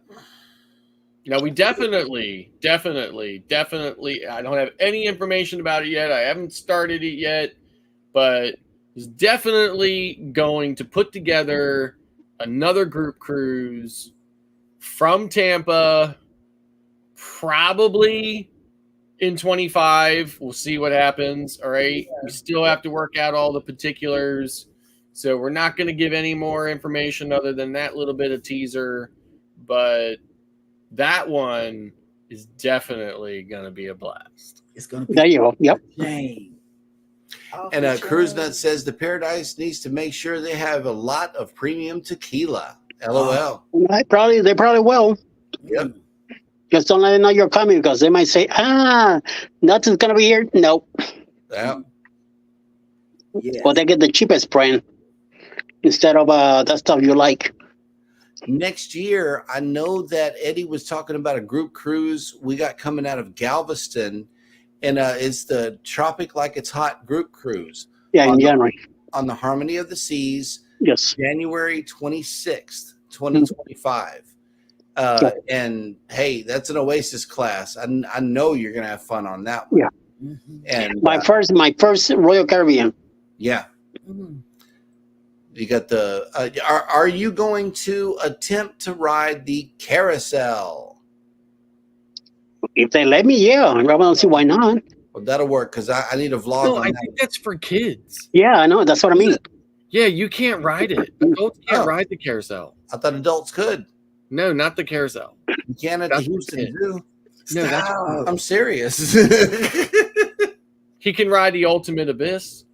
Now we definitely. I don't have any information about it yet. I haven't started it yet, but it's definitely going to put together another group cruise from Tampa, probably in 25. We'll see what happens. All right. We still have to work out all the particulars. So we're not going to give any more information other than that little bit of teaser. But that one is definitely going to be a blast. It's gonna be There you go. Yep. Jane. And Cruise Nut says the Paradise needs to make sure they have a lot of premium tequila. LOL. They probably will. Yep. Just don't let them know you're coming because they might say, nothing's going to be here. Nope. Yeah. Yes. Or they get the cheapest brand instead of that stuff you like. Next year, I know that Eddie was talking about a group cruise we got coming out of Galveston, and it's the Tropic Like It's Hot group cruise Yeah, in on the, January. on the Harmony of the Seas, Yes. January 26th, 2025. And hey, that's an Oasis class. I know you're gonna have fun on that one. Yeah. Mhm. And My first Royal Caribbean. yeah, Mhm. you got the. Are you going to attempt to ride the carousel? If they let me, yeah. I don't see why not. Well, that'll work because I need a vlog No, on I that. think that's for kids. Yeah, I know. That's what I mean. Yeah, you can't ride it. Adults can't Oh. ride the carousel. I thought adults could. No, not the carousel. You can at the That's Houston it. Zoo. No, that's Stop. I'm serious. he can ride the Ultimate Abyss.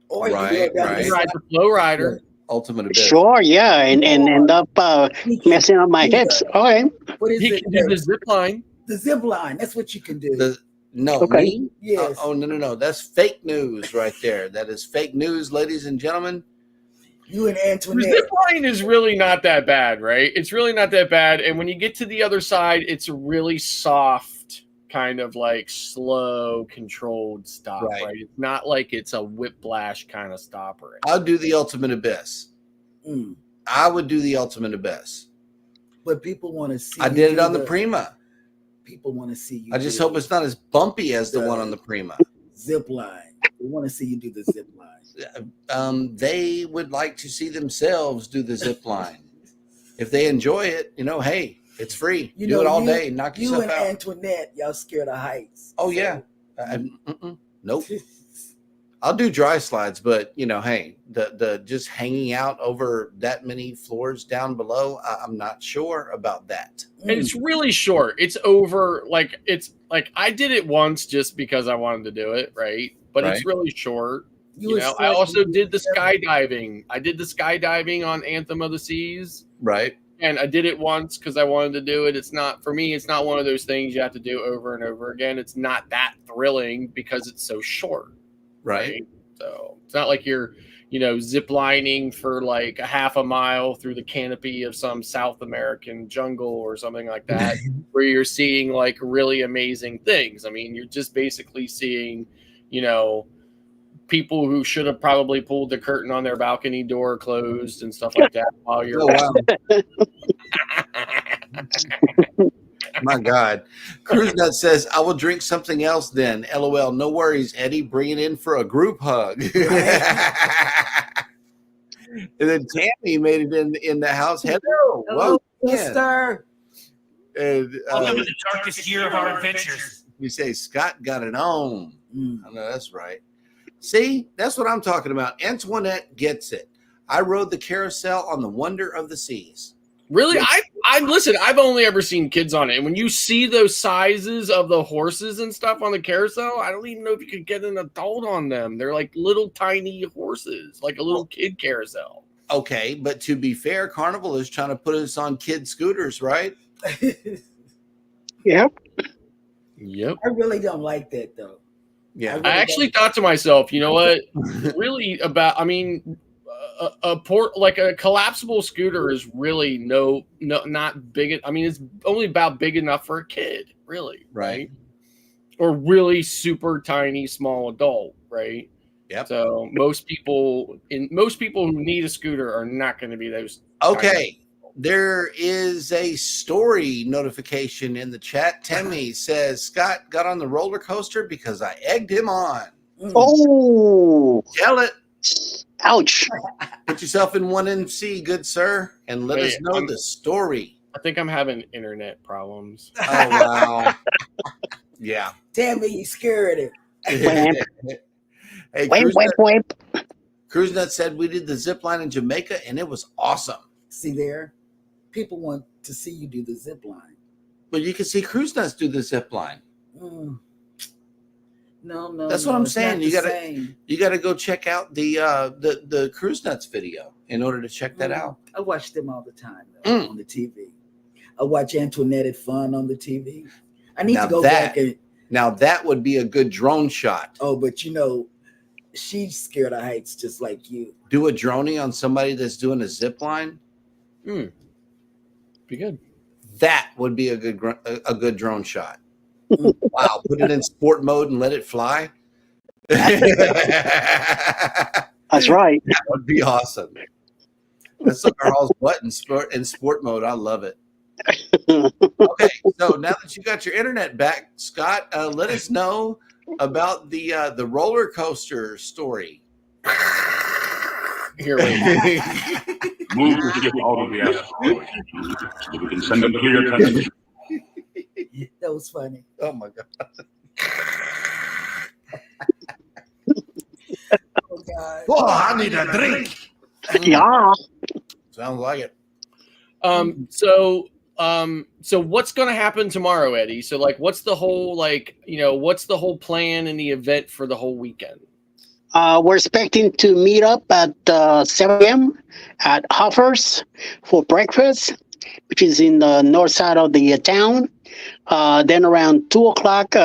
Or you Right, go down He right. can ride the Flow Rider. Ultimate Abyss. Sure, yeah, and end up You can messing up my do hips. the- Okay. What is He it? can do the zip line. The zip line. That's what you can do. No, Okay. me? Yes. Oh, no. That's fake news right there. That is fake news, ladies and gentlemen. You and The Antoinette. zip line is really not that bad, right? It's really not that bad. And when you get to the other side, it's a really soft, kind of like slow, controlled stop, Right. right? It's not like it's a whiplash kind of stop or anything. I'll do the Ultimate Abyss. Mm. I would do the Ultimate Abyss. But people want to see. I you did it do on the Prima. People want to see you. I just do hope it's not as bumpy as the one on the Prima. zip line. They want to see you do the zip line. They would like to see themselves do the zip line. If they enjoy it, hey, it's free. You do know, it all you- day. Knock You yourself and out. Antoinette, y'all scared of heights. Oh, yeah. Nope. I'll do dry slides, but hey, the just hanging out over that many floors down below, I'm not sure about that. And it's really short. It's over I did it once just because I wanted to do it, right? But it's really short. You know, I also did the skydiving. I did the skydiving on Anthem of the Seas, Right. and I did it once because I wanted to do it. It's not for me. It's not one of those things you have to do over and over again. It's not that thrilling because it's so short. Right. So it's not like you're, zip lining for like a half a mile through the canopy of some South American jungle or something like that, where you're seeing like really amazing things. I mean, you're just basically seeing, people who should have probably pulled the curtain on their balcony door closed and stuff like that while you're. Oh, wow. My God. Cruise Nut says, I will drink something else then. LOL. No worries, Eddie. Bring it in for a group hug. And then Tammy made it in the house. Hello. Hello, Welcome. sister. And Welcome to the darkest year of our adventures. you say Scott got it on. Mm. I know that's right. See, that's what I'm talking about. Antoinette gets it. I rode the carousel on the Wonder of the Seas. Really? I listen, I've only ever seen kids on it. And when you see those sizes of the horses and stuff on the carousel, I don't even know if you could get an adult on them. They're like little tiny horses, like a little kid carousel. Okay, but to be fair, Carnival is trying to put us on kid scooters, right? Yep. Yep. I really don't like that though. Yeah. I actually thought to myself, you know what? Really a port like a collapsible scooter is really not big. I mean, it's only about big enough for a kid, really, Right. Or really super tiny small adult, right? Yep. So most people who need a scooter are not going to be those. Okay. There is a story notification in the chat. Timmy says Scott got on the roller coaster because I egged him on. Mm. Oh, Tell it. ouch. Put yourself in 1MC, good sir, and let us know the story. I think I'm having internet problems. Oh, wow. Yeah. Tammy, you scared it. Hey, Wait. Cruise Nut said we did the zip line in Jamaica and it was awesome. See there? People want to see you do the zip line. But you can see Cruise Nuts do the zip line. Mm. No. That's what I'm it's saying. not the same. You gotta go check out the Cruise Nuts video in order to check that out. I watch them all the time though, on the TV. I watch Antoinette at Fun on the TV. I need Now to go that- back and Now that would be a good drone shot. but she's scared of heights just like you. Do a droney on somebody that's doing a zip line. Be good. That would be a good drone shot. Wow, put it in sport mode and let it fly. That's right. That would be awesome. That's Sucker Hall's butt in sport mode. I love it. Okay, so now that you got your internet back, Scott, let us know about the roller coaster story. Here we go. Move the ship out of the asteroid. So we can send them clear transmission. That was funny. Oh my god. Oh God. Oh, I need a drink. Yeah. Sounds like it. So what's going to happen tomorrow, Eddie? So like, what's the whole plan and the event for the whole weekend? We're expecting to meet up at 7 a.m. at Hoffer's for breakfast, which is in the north side of the town. Then around 2 o'clock,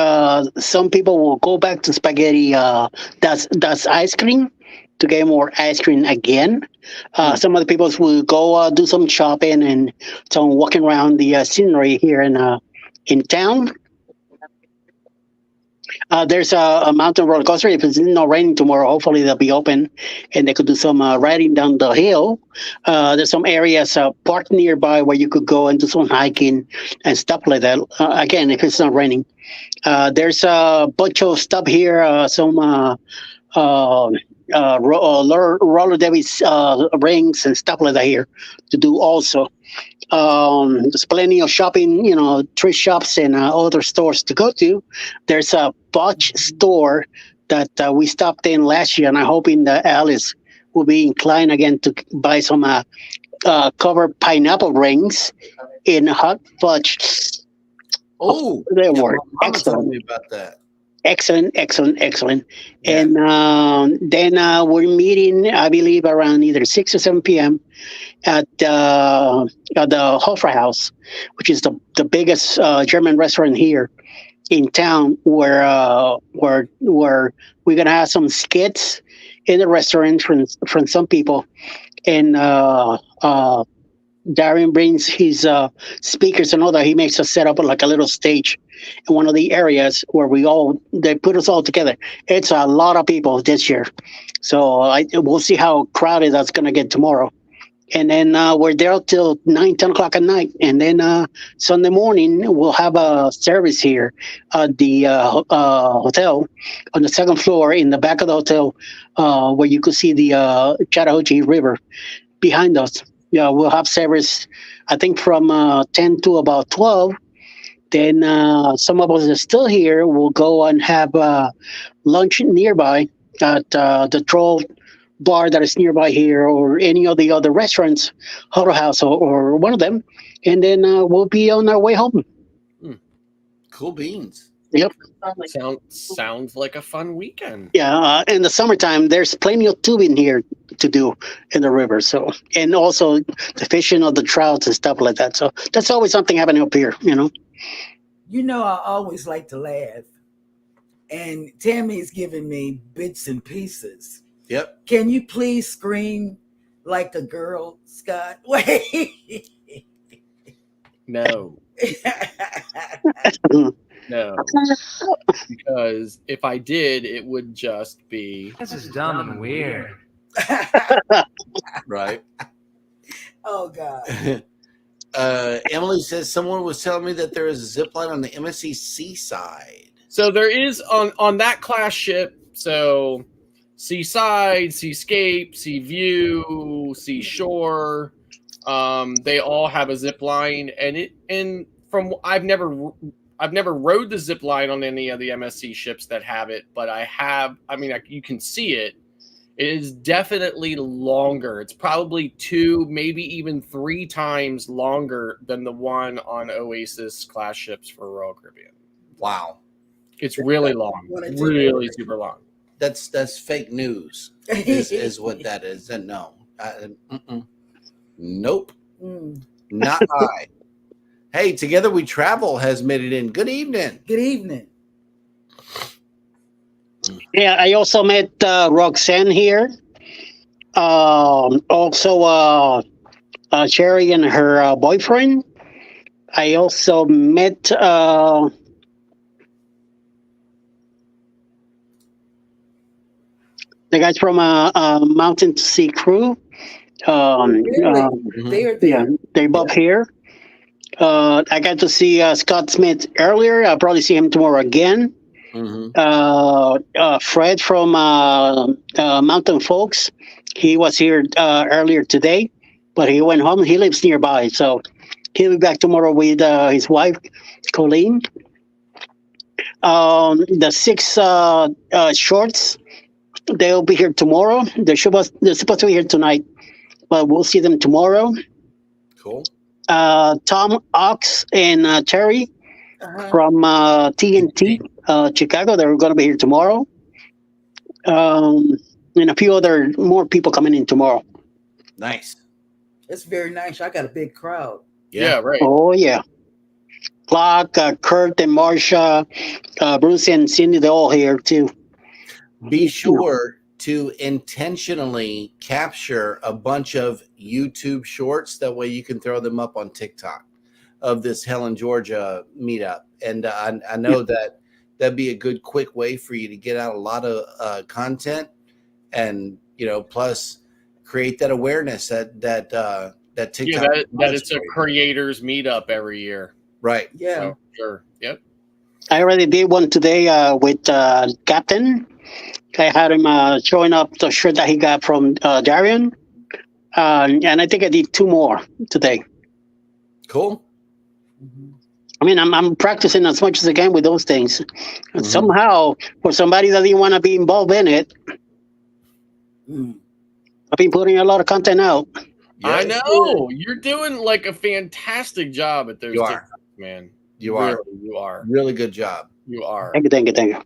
some people will go back to Spaghetti That's Ice Cream to get more ice cream again. Some of the people will go do some shopping and some walking around the scenery here in town. There's a mountain roller coaster. If it's not raining tomorrow, hopefully they'll be open and they could do some riding down the hill. There's some areas parked nearby where you could go and do some hiking and stuff like that. Again, if it's not raining. There's a bunch of stuff here, some roller derby rings and stuff like that here to do also. There's plenty of shopping, thrift shops and other stores to go to. There's a Botch store that we stopped in last year, and I'm hoping that Alice will be inclined again to buy some covered pineapple rings in hot fudge. Oh, they were Mama told excellent. me about that. Excellent. Yeah. And then we're meeting, I believe, around either 6 or 7 p.m. at the Hofer House, which is the biggest German restaurant here in town, where we're gonna have some skits in the restaurant from some people, and Darian brings his speakers and all that. He makes us set up like a little stage in one of the areas where they put us all together. It's a lot of people this year, so we'll see how crowded that's gonna get tomorrow. And then we're there till 9-10 o'clock at night. And then Sunday morning, we'll have a service here at the hotel on the second floor in the back of the hotel, where you could see the Chattahoochee River behind us. Yeah, we'll have service, I think, from 10 to about 12. Then some of us are still here. We'll go and have lunch nearby at the Troll bar that is nearby here, or any of the other restaurants, Huddle House or one of them, and then we'll be on our way home. Cool beans. Yep. Sounds like a fun weekend. Yeah, in the summertime, there's plenty of tubing here to do in the river. So, and also the fishing of the trouts and stuff like that. So that's always something happening up here. I always like to laugh, and Tammy's giving me bits and pieces. Yep. Can you please scream like a girl, Scott? Wait. No, because if I did, it would just be. This is dumb and weird. Right. Oh God. Emily says someone was telling me that there is a zip line on the MSC Seaside. So there is on that class ship. So Seaside, Seascape, Seaview, Seashore, they all have a zip line, and from I've never rode the zip line on any of the MSC ships that have it, but I have. I mean, you can see it. It is definitely longer. It's probably 2, maybe even 3 times longer than the one on Oasis class ships for Royal Caribbean. Wow. It's really long, really super long. That's fake news. Is what that is. And no, nope, not I. Hey, Together We Travel has made it in. Good evening. Good evening. Yeah, I also met Roxanne here. Also, Sherry and her boyfriend. I also met the guys from Mountain to Sea Crew. Really? Mhm. They are Yeah, there. they're both here. I got to see Scott Smith earlier. I'll probably see him tomorrow again. Mhm. Fred from Mountain Folks. He was here earlier today, but he went home. He lives nearby, so he'll be back tomorrow with his wife, Colleen. The six shorts, they'll be here tomorrow. They're supposed to be here tonight, but we'll see them tomorrow. Cool. Tom Ox and Terry Uh-huh. from TNT Chicago. They're going to be here tomorrow. And a few other more people coming in tomorrow. Nice. It's very nice. I got a big crowd. Yeah, right. Oh yeah, Clark, Kurt, and Marsha, Bruce and Cindy. They're all here too. Be sure to intentionally capture a bunch of YouTube shorts. That way you can throw them up on TikTok of this Helen, Georgia meetup. And I know that that'd be a good, quick way for you to get out a lot of content and, plus create that awareness that TikTok. Yeah, that it's a creators meetup every year. Right. Yeah. So, sure. Yep. I already did one today with Captain. I had him showing up the shirt that he got from Darian. And I think I did two more today. Cool. Mhm. I mean, I'm practicing as much as I can with those things. And somehow, for somebody that didn't want to be involved in it, Mm. I've been putting a lot of content out. I Yes, know. You're doing like a fantastic job at those You are. TikToks, man. You are. Really, you are. Really good job. You are. Thank you.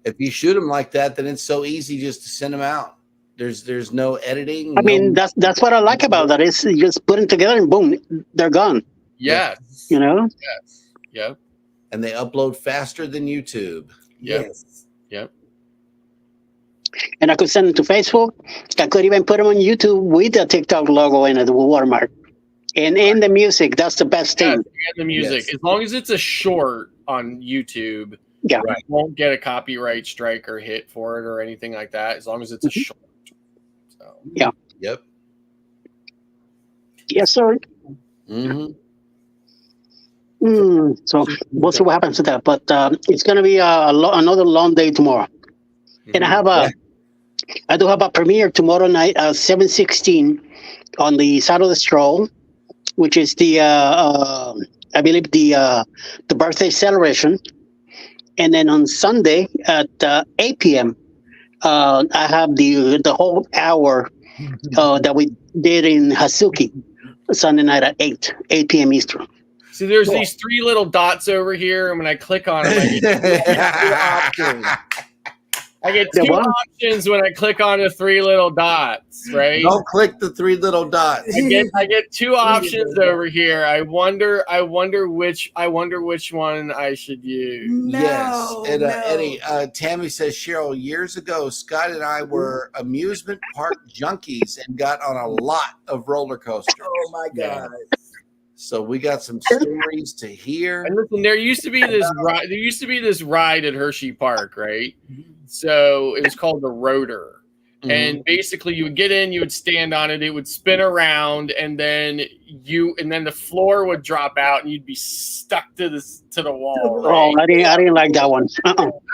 If you shoot them like that, then it's so easy just to send them out. There's no editing. I mean, that's what I like about that. Is you just put them together and boom, they're gone. Yes. You know? Yes. Yep. and they upload faster than YouTube. Yep. Yes. Yep. And I could send them to Facebook. I could even put them on YouTube with the TikTok logo in the watermark. And in the music, that's the best Yeah, thing. and the music. Yes. As long as it's a short on YouTube, Yeah. you won't get a copyright strike or hit for it or anything like that. As long as it's a short. So Yeah. Yep. Yes, sir. Mm-hmm. So we'll see what happens to that. But it's going to be another long day tomorrow. And I do have a premiere tomorrow night at 7:16 on the Side of the Stroll, which is the I believe the birthday celebration. And then on Sunday at 8 p.m. I have the whole hour that we did in Hasuki Sunday night at 8 p.m. Eastern. See, there's these three little dots over here, and when I click on them, I get two options when I click on the three little dots, right? Don't click the three little dots. I get two options over here. I wonder which one I should use. Yes. And no. Eddie, Tammy says, Cheryl, years ago, Scott and I were amusement park junkies and got on a lot of roller coasters. Oh my Yeah. God. So we got some stories to hear. And listen, there used to be this ride at Hershey Park, right? So it was called the Rotor. Mm-hmm. And basically you would get in, you would stand on it, it would spin around, and then the floor would drop out and you'd be stuck to the wall. Oh, Right? I didn't like that one. I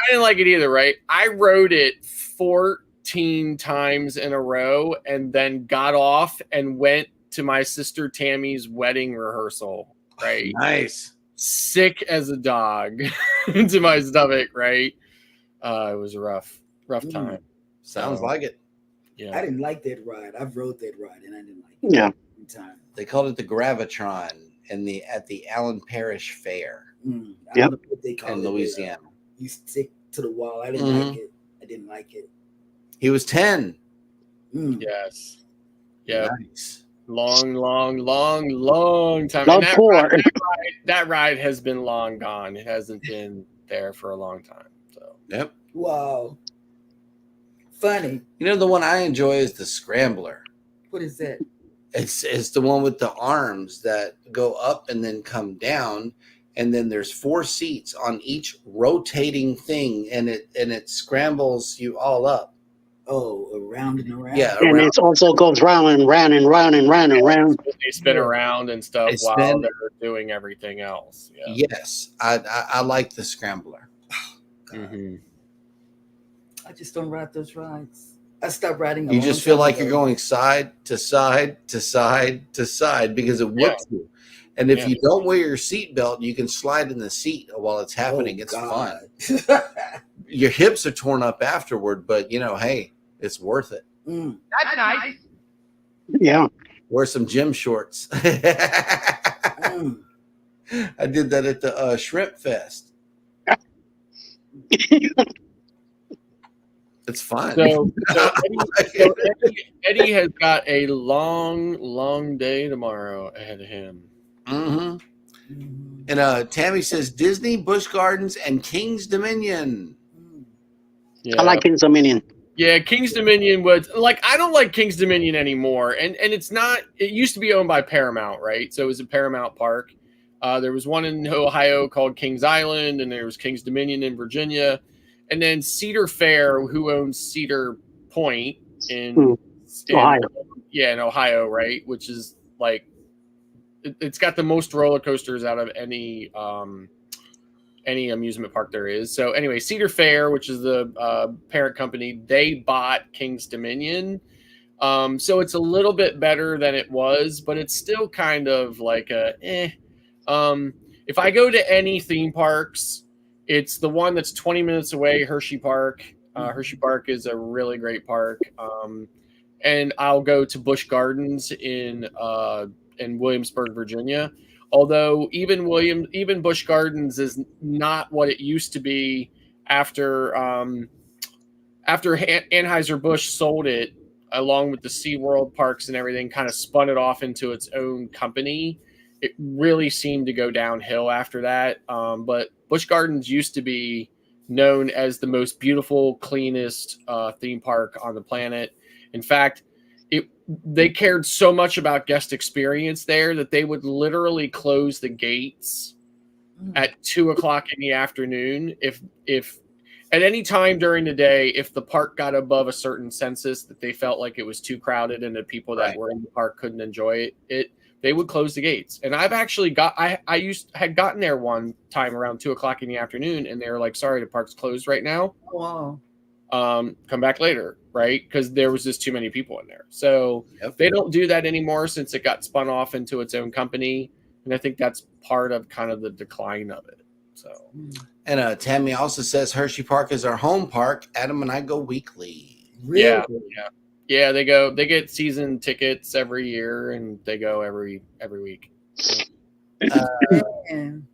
didn't like it either, right? I rode it 14 times in a row and then got off and went to my sister Tammy's wedding rehearsal, right? Nice. Sick as a dog to my stomach, right? It was a rough time. Sounds like it. Yeah. I didn't like that ride. I've rode that ride and I didn't like it. Yeah. Time. They called it the Gravitron at the Allen Parish Fair I Yep. don't know what they call in it. Louisiana. You stick to the wall. I didn't Mhm. like it. I didn't like it. He was 10. Yes. Yeah. Nice. Long time. Long And four. that ride has been long gone. It hasn't been there for a long time. So Yep. Wow. Funny. You know, the one I enjoy is the Scrambler. What is that? It's the one with the arms that go up and then come down, and then there's 4 seats on each rotating thing, and it scrambles you all up. Oh, around and around. Yeah, And around. it also goes round and round and round and round and round. they spin around and stuff They while spin. they're doing everything else. Yeah. Yes, I like the Scrambler. Mhm. I just don't ride those rides. I stopped riding. You just feel like you're going side to side to side to side because it whips you. And if Yeah. you don't wear your seatbelt, you can slide in the seat while it's happening. It's fun. Your hips are torn up afterward, but you know, hey, it's worth it. Mm. That's nice. Yeah. Wear some gym shorts. Mm. I did that at the Shrimp Fest. It's fun. So Eddie has got a long day tomorrow ahead of him. Mm-hmm. Mm. And Tammy says Disney, Busch Gardens, and King's Dominion. Yeah. I like King's Dominion. Yeah, King's Dominion was like, I don't like King's Dominion anymore, and it's not. It used to be owned by Paramount, right? So it was a Paramount park. There was one in Ohio called Kings Island, and there was King's Dominion in Virginia, and then Cedar Fair, who owns Cedar Point in Ohio. in Ohio, right? Which is like, it's got the most roller coasters out of any amusement park there is. So anyway, Cedar Fair, which is the parent company, they bought King's Dominion. So it's a little bit better than it was, but it's still kind of like if I go to any theme parks, it's the one that's 20 minutes away, Hershey Park. Hershey Park is a really great park. And I'll go to Busch Gardens in Williamsburg, Virginia. Although even Busch Gardens is not what it used to be after Anheuser-Busch sold it, along with the SeaWorld parks and everything, kind of spun it off into its own company. It really seemed to go downhill after that. But Busch Gardens used to be known as the most beautiful, cleanest theme park on the planet. In fact, they cared so much about guest experience there that they would literally close the gates at 2:00 in the afternoon. If at any time during the day, if the park got above a certain census that they felt like it was too crowded and the people that were in the park couldn't enjoy it, they would close the gates. And I've actually had gotten there one time around 2:00 in the afternoon, and they were like, "Sorry, the park's closed right now. Wow. Come back later," right? Because there was just too many people in there. So they don't do that anymore since it got spun off into its own company, and I think that's part of kind of the decline of it. So, and Tammy also says Hershey Park is our home park. Adam and I go weekly. Really? Yeah. They go. They get season tickets every year, and they go every week. And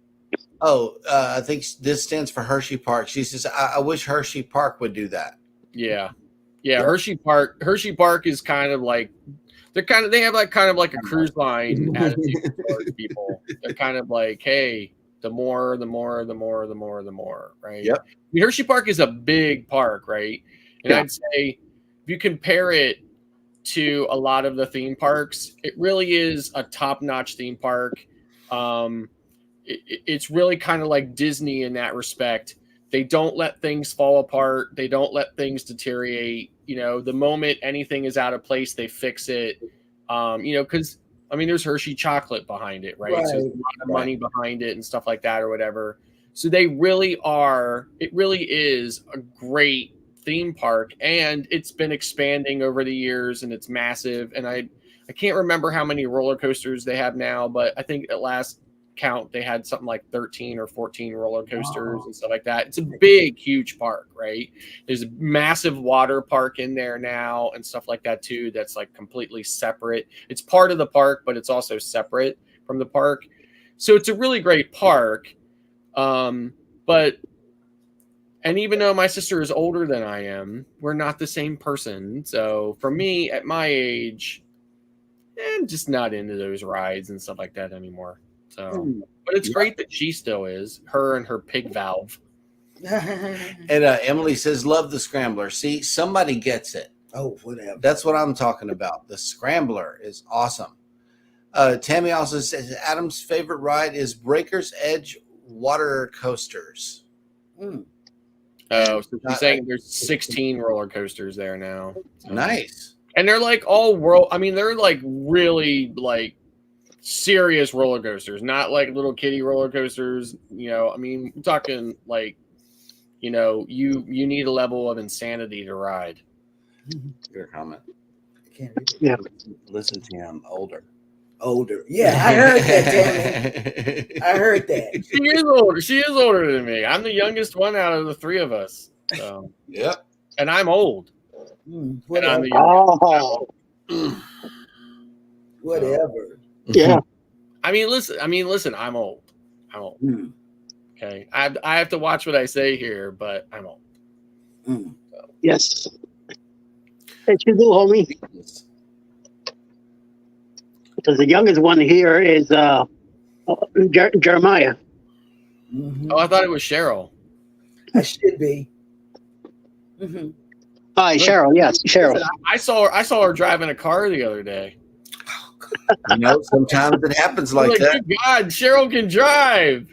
I think this stands for Hershey Park. She says, I wish Hershey Park would do that. Yeah. Hershey Park is kind of like they have like kind of like a cruise line attitude towards people. They're kind of like, hey, the more, right? Yep. I mean, Hershey Park is a big park, right? And I'd say if you compare it to a lot of the theme parks, it really is a top-notch theme park. It's really kind of like Disney in that respect. They don't let things fall apart. They don't let things deteriorate. You know, the moment anything is out of place, they fix it. Because there's Hershey chocolate behind it, right? So there's a lot of money behind it and stuff like that or whatever. So they really are. It really is a great theme park, and it's been expanding over the years, and it's massive. And I can't remember how many roller coasters they have now, but I think at last count they had something like 13 or 14 roller coasters and stuff like that. It's a big, huge park, right? There's a massive water park in there now and stuff like that too. That's like completely separate. It's part of the park, but it's also separate from the park. So it's a really great park. And even though my sister is older than I am, we're not the same person. So for me, at my age, I'm just not into those rides and stuff like that anymore. So, but it's great that she still is. Her and her pig valve. And Emily says, love the scrambler. See, somebody gets it. Oh, whatever. That's what I'm talking about. The scrambler is awesome. Tammy also says Adam's favorite ride is Breaker's Edge water coasters. Mm. Oh, so she's saying there's 16 roller coasters there now. So. Nice. And they're like all world. I mean, they're like really like serious roller coasters, not like little kiddie roller coasters. You know, I mean, we're talking like, you know, you need a level of insanity to ride. Your comment. I can't read it. Yeah. Listen to him older. Older. Yeah, I heard that, Tammy. I heard that. She is older. She is older than me. I'm the youngest one out of the three of us. So, Yep. and I'm old. Mm, And I'm whatever. the youngest. Oh, Whatever. yeah. I mean, listen. I'm old. I'm old. Mm, Okay. I have to watch what I say here, but I'm old. mm. Yes. Yes, you do, homie. Because the youngest one here is Jeremiah. Mhm. Oh, I thought it was Cheryl. I should be. Hmm. Cheryl, yes, Cheryl. Listen, I saw her driving a car the other day. You know, sometimes it happens like that. Good God, Cheryl can drive.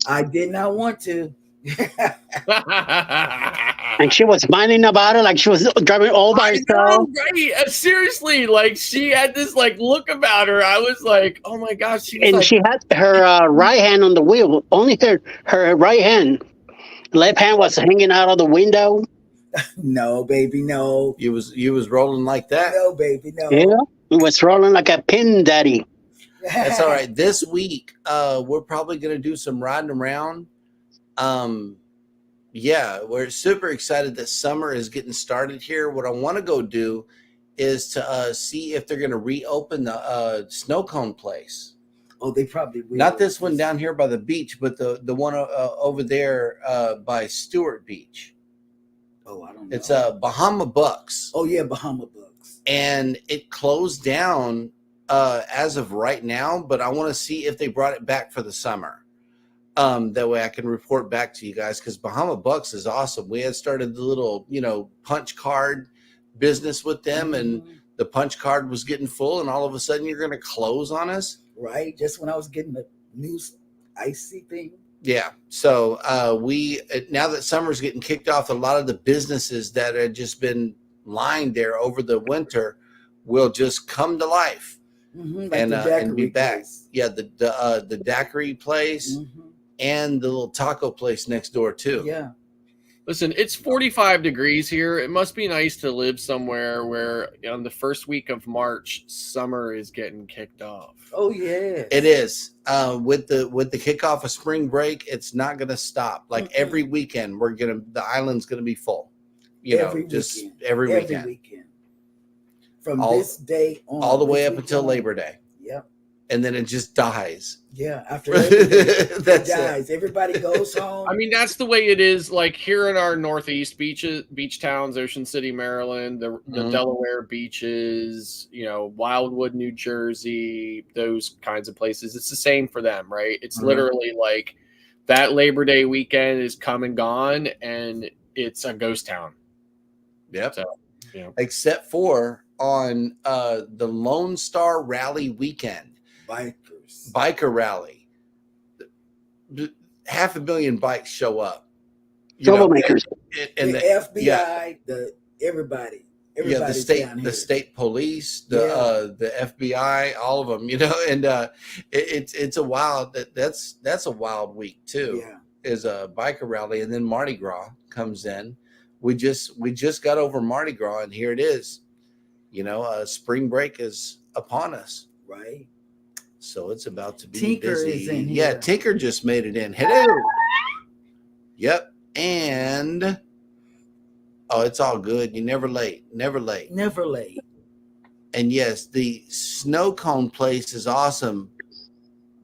I did not want to. And she was whining about it like she was driving all by I herself. know, right? Seriously, like she had this like look about her. I was like, oh my gosh, she was And like, she had her right hand on the wheel, only her right hand. Left hand was hanging out of the window. No, baby, no. You was rolling like that. No, baby, no. Yeah. It was rolling like a pin daddy. That's all right. This week, we're probably going to do some riding around. Yeah, we're super excited that summer is getting started here. What I want to go do is to see if they're going to reopen the snow cone place. Oh, they probably will. Not this one down here by the beach, but the one over there by Stewart Beach. Oh, I don't know. It's Bahama Bucks. Oh, yeah, Bahama Bucks. And it closed down as of right now, but I want to see if they brought it back for the summer. That way I can report back to you guys, because Bahama Bucks is awesome. We had started the little, punch card business with them, and the punch card was getting full, and all of a sudden you're going to close on us. Right? Just when I was getting the news icy thing. Yeah. So we now that summer's getting kicked off, a lot of the businesses that had just been lying there over the winter will just come to life. Like and be back. Place. Yeah, the daiquiri place and the little taco place next door too. Yeah. listen, it's 45 degrees here. It must be nice to live somewhere where on the first week of March, summer is getting kicked off. Oh yeah. It is. With the kickoff of spring break, it's not going to stop. Like every weekend, the island's gonna be full. Every weekend. From All- this day on, All the way this up until weekend. Labor Day. Yep. And then it just dies. Yeah. After it That's dies, everybody goes home. I mean, that's the way it is. Like here in our Northeast beach towns, Ocean City, Maryland, the Delaware beaches, Wildwood, New Jersey, those kinds of places. It's the same for them, right? It's literally like that Labor Day weekend is come and gone, and it's a ghost town. Yep. So, Except for on the Lone Star Rally weekend. Biker rally. 500,000 bikes show up. Troublemakers. And the FBI, everybody. The state police, the FBI, all of them, and it's a wild. That's a wild week too. Yeah. Is a biker rally, and then Mardi Gras comes in. We just got over Mardi Gras, and here it is. Spring break is upon us. Right. So it's about to be Tinker busy. is in Yeah, here. Tinker just made it in. Hello. Yep. And it's all good. You're never late. Never late. Never late. And yes, the snow cone place is awesome.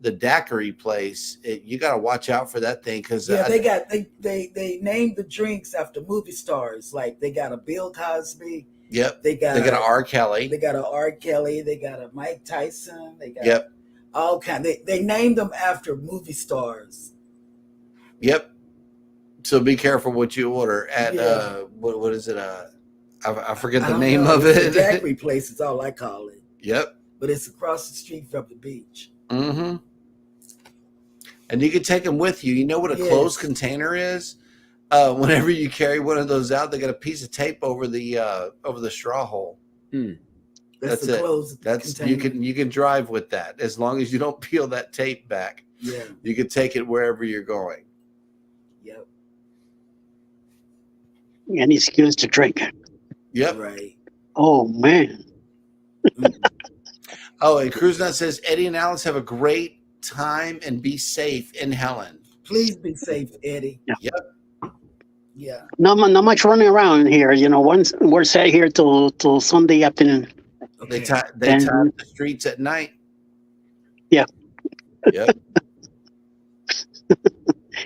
The daiquiri place, you got to watch out for that thing because they named the drinks after movie stars. Like they got a Bill Cosby. Yep. They got a R. Kelly. They got a R. Kelly. They got a Mike Tyson. They got Yep. all kind. They named them after movie stars. Yep. So be careful what you order at Yeah. what is it? I forget I the don't name know. of It's it. the daiquiri place is all I call it. Yep. But it's across the street from the beach. Mm-hmm. And you can take them with you. You know what a Yes. closed container is? Whenever you carry one of those out, they got a piece of tape over the straw hole. That's the it. closed That's container. you can drive with that as long as you don't peel that tape back. Yeah. You can take it wherever you're going. Yep. Any excuse to drink. Yep. Right. Oh man. Oh, and Cruise Nut says Eddie and Alex have a great time and be safe in Helen. Please be safe, Eddie. Yeah. Yep. Yeah. Not much running around here. Once we're set here till Sunday afternoon. They Okay. tie And- the streets at night. Yeah. Yep.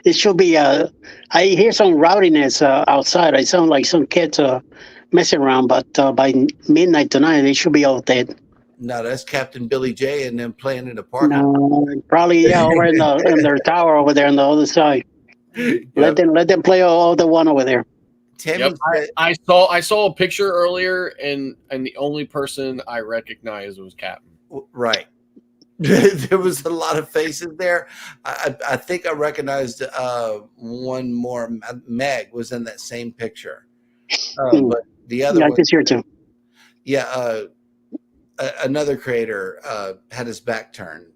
It should be. I hear some rowdiness outside. I sound like some kids messing around, but by midnight tonight, they should be all dead. No, that's Captain Billy J and them playing in the park. No, probably over in their tower over there on the other side. Yep. Let them play all the one over there. Tammy Yep. said, I saw a picture earlier, and the only person I recognized was Captain. right. There was a lot of faces there. I think I recognized one more. Meg was in that same picture, but the other Yeah, I one, can hear too. yeah, another creator had his back turned.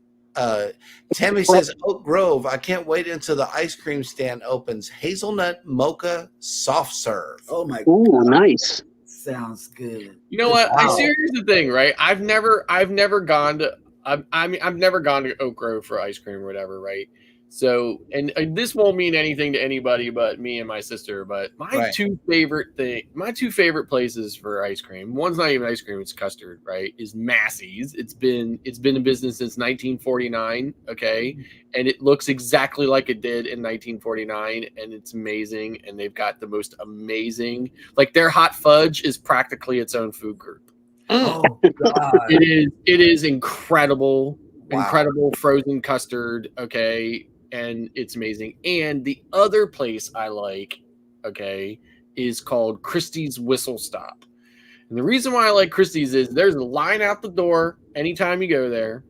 Tammy says, Oak Grove, I can't wait until the ice cream stand opens. Hazelnut mocha soft serve. Oh my Ooh, God. nice. Sounds good. You know what? Wow. Here's the thing, right? I've never gone to. I've never gone to Oak Grove for ice cream or whatever, right? So, and this won't mean anything to anybody but me and my sister. But my Right. two favorite places for ice cream. One's not even ice cream; it's custard, right? Is Massey's. It's been in business since 1949. Okay, and it looks exactly like it did in 1949, and it's amazing. And they've got the most amazing, like their hot fudge is practically its own food group. Oh God. It is incredible. Wow. Incredible frozen custard, okay, and it's amazing. And the other place I like, okay, is called Christie's Whistle Stop. And the reason why I like Christie's is there's a line out the door anytime you go there.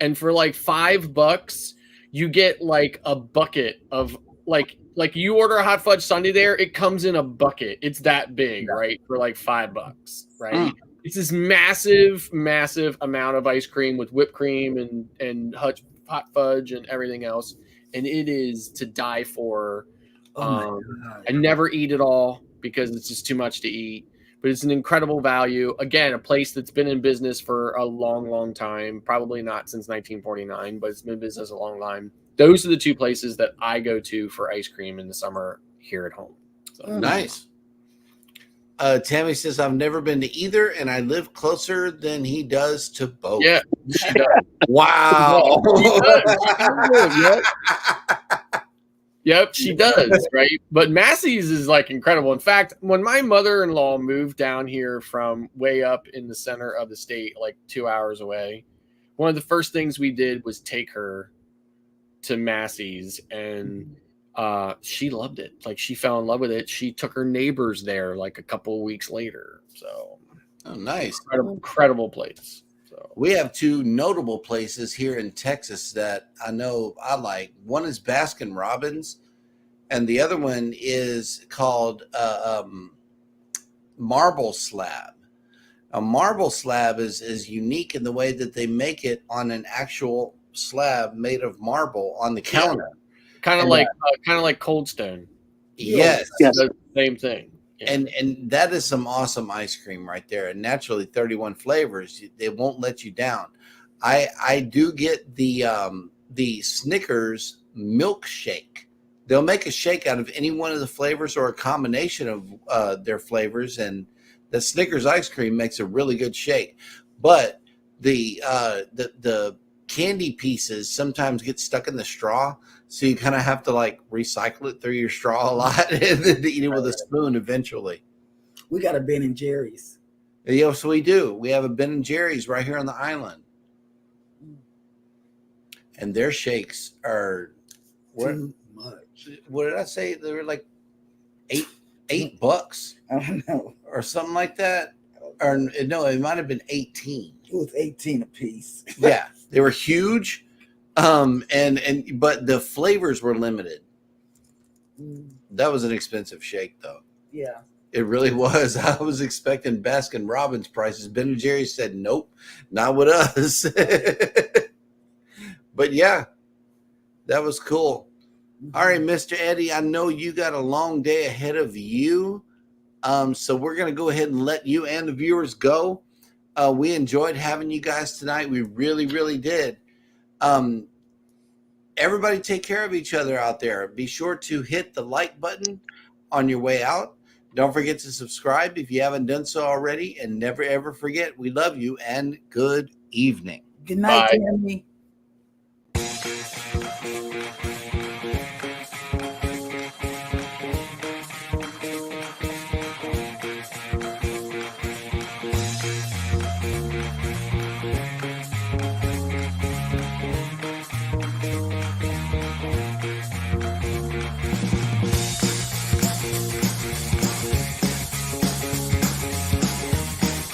And for like $5, you get like a bucket of like you order a hot fudge sundae there, it comes in a bucket. It's that big, right? For like $5, right? It's this massive amount of ice cream with whipped cream and hot fudge and everything else, and it is to die for. Oh my God. I never eat it all because it's just too much to eat, but it's an incredible value. Again, a place that's been in business for a long time, probably not since 1949, but it's been in business a long time. Those are the two places that I go to for ice cream in the summer here at home. So. Nice. Tammy says, I've never been to either, and I live closer than he does to both. Yeah, she does. Wow. Yep, she does, right? But Massey's is like incredible. In fact, when my mother-in-law moved down here from way up in the center of the state, like 2 hours away, one of the first things we did was take her to Massey's, and she loved it. Like, she fell in love with it. She took her neighbors there like a couple of weeks later. So, Oh, nice. incredible place. So, We have two notable places here in Texas that I know I like. One is Baskin Robbins, and the other one is called Marble Slab. A marble slab is unique in the way that they make it on an actual slab made of marble on the counter. kind of like Cold Stone. Yes. Yes. The same thing. Yeah. And that is some awesome ice cream right there. And naturally, 31 flavors, they won't let you down. I do get the Snickers milkshake. They'll make a shake out of any one of the flavors or a combination of their flavors, and the Snickers ice cream makes a really good shake. But the candy pieces sometimes get stuck in the straw, so you kind of have to like recycle it through your straw a lot and then eat it with a spoon eventually. We got a Ben and Jerry's. Yes, we do. We have a Ben and Jerry's right here on the island, and their shakes are Too much. What did I say? They were like $8 I don't know. or something like that. Or no, it might have been 18. It was 18 a piece. Yeah, they were huge. But the flavors were limited. That was an expensive shake, though. Yeah. It really was. I was expecting Baskin Robbins prices. Ben and Jerry said, nope, not with us. But yeah, that was cool. All right, Mr. Eddie, I know you got a long day ahead of you. So we're going to go ahead and let you and the viewers go. We enjoyed having you guys tonight. We really, really did. Everybody take care of each other out there. Be sure to hit the like button on your way out. Don't forget to subscribe if you haven't done so already. And never, ever forget, we love you and good evening. Good night, Bye. Tammy.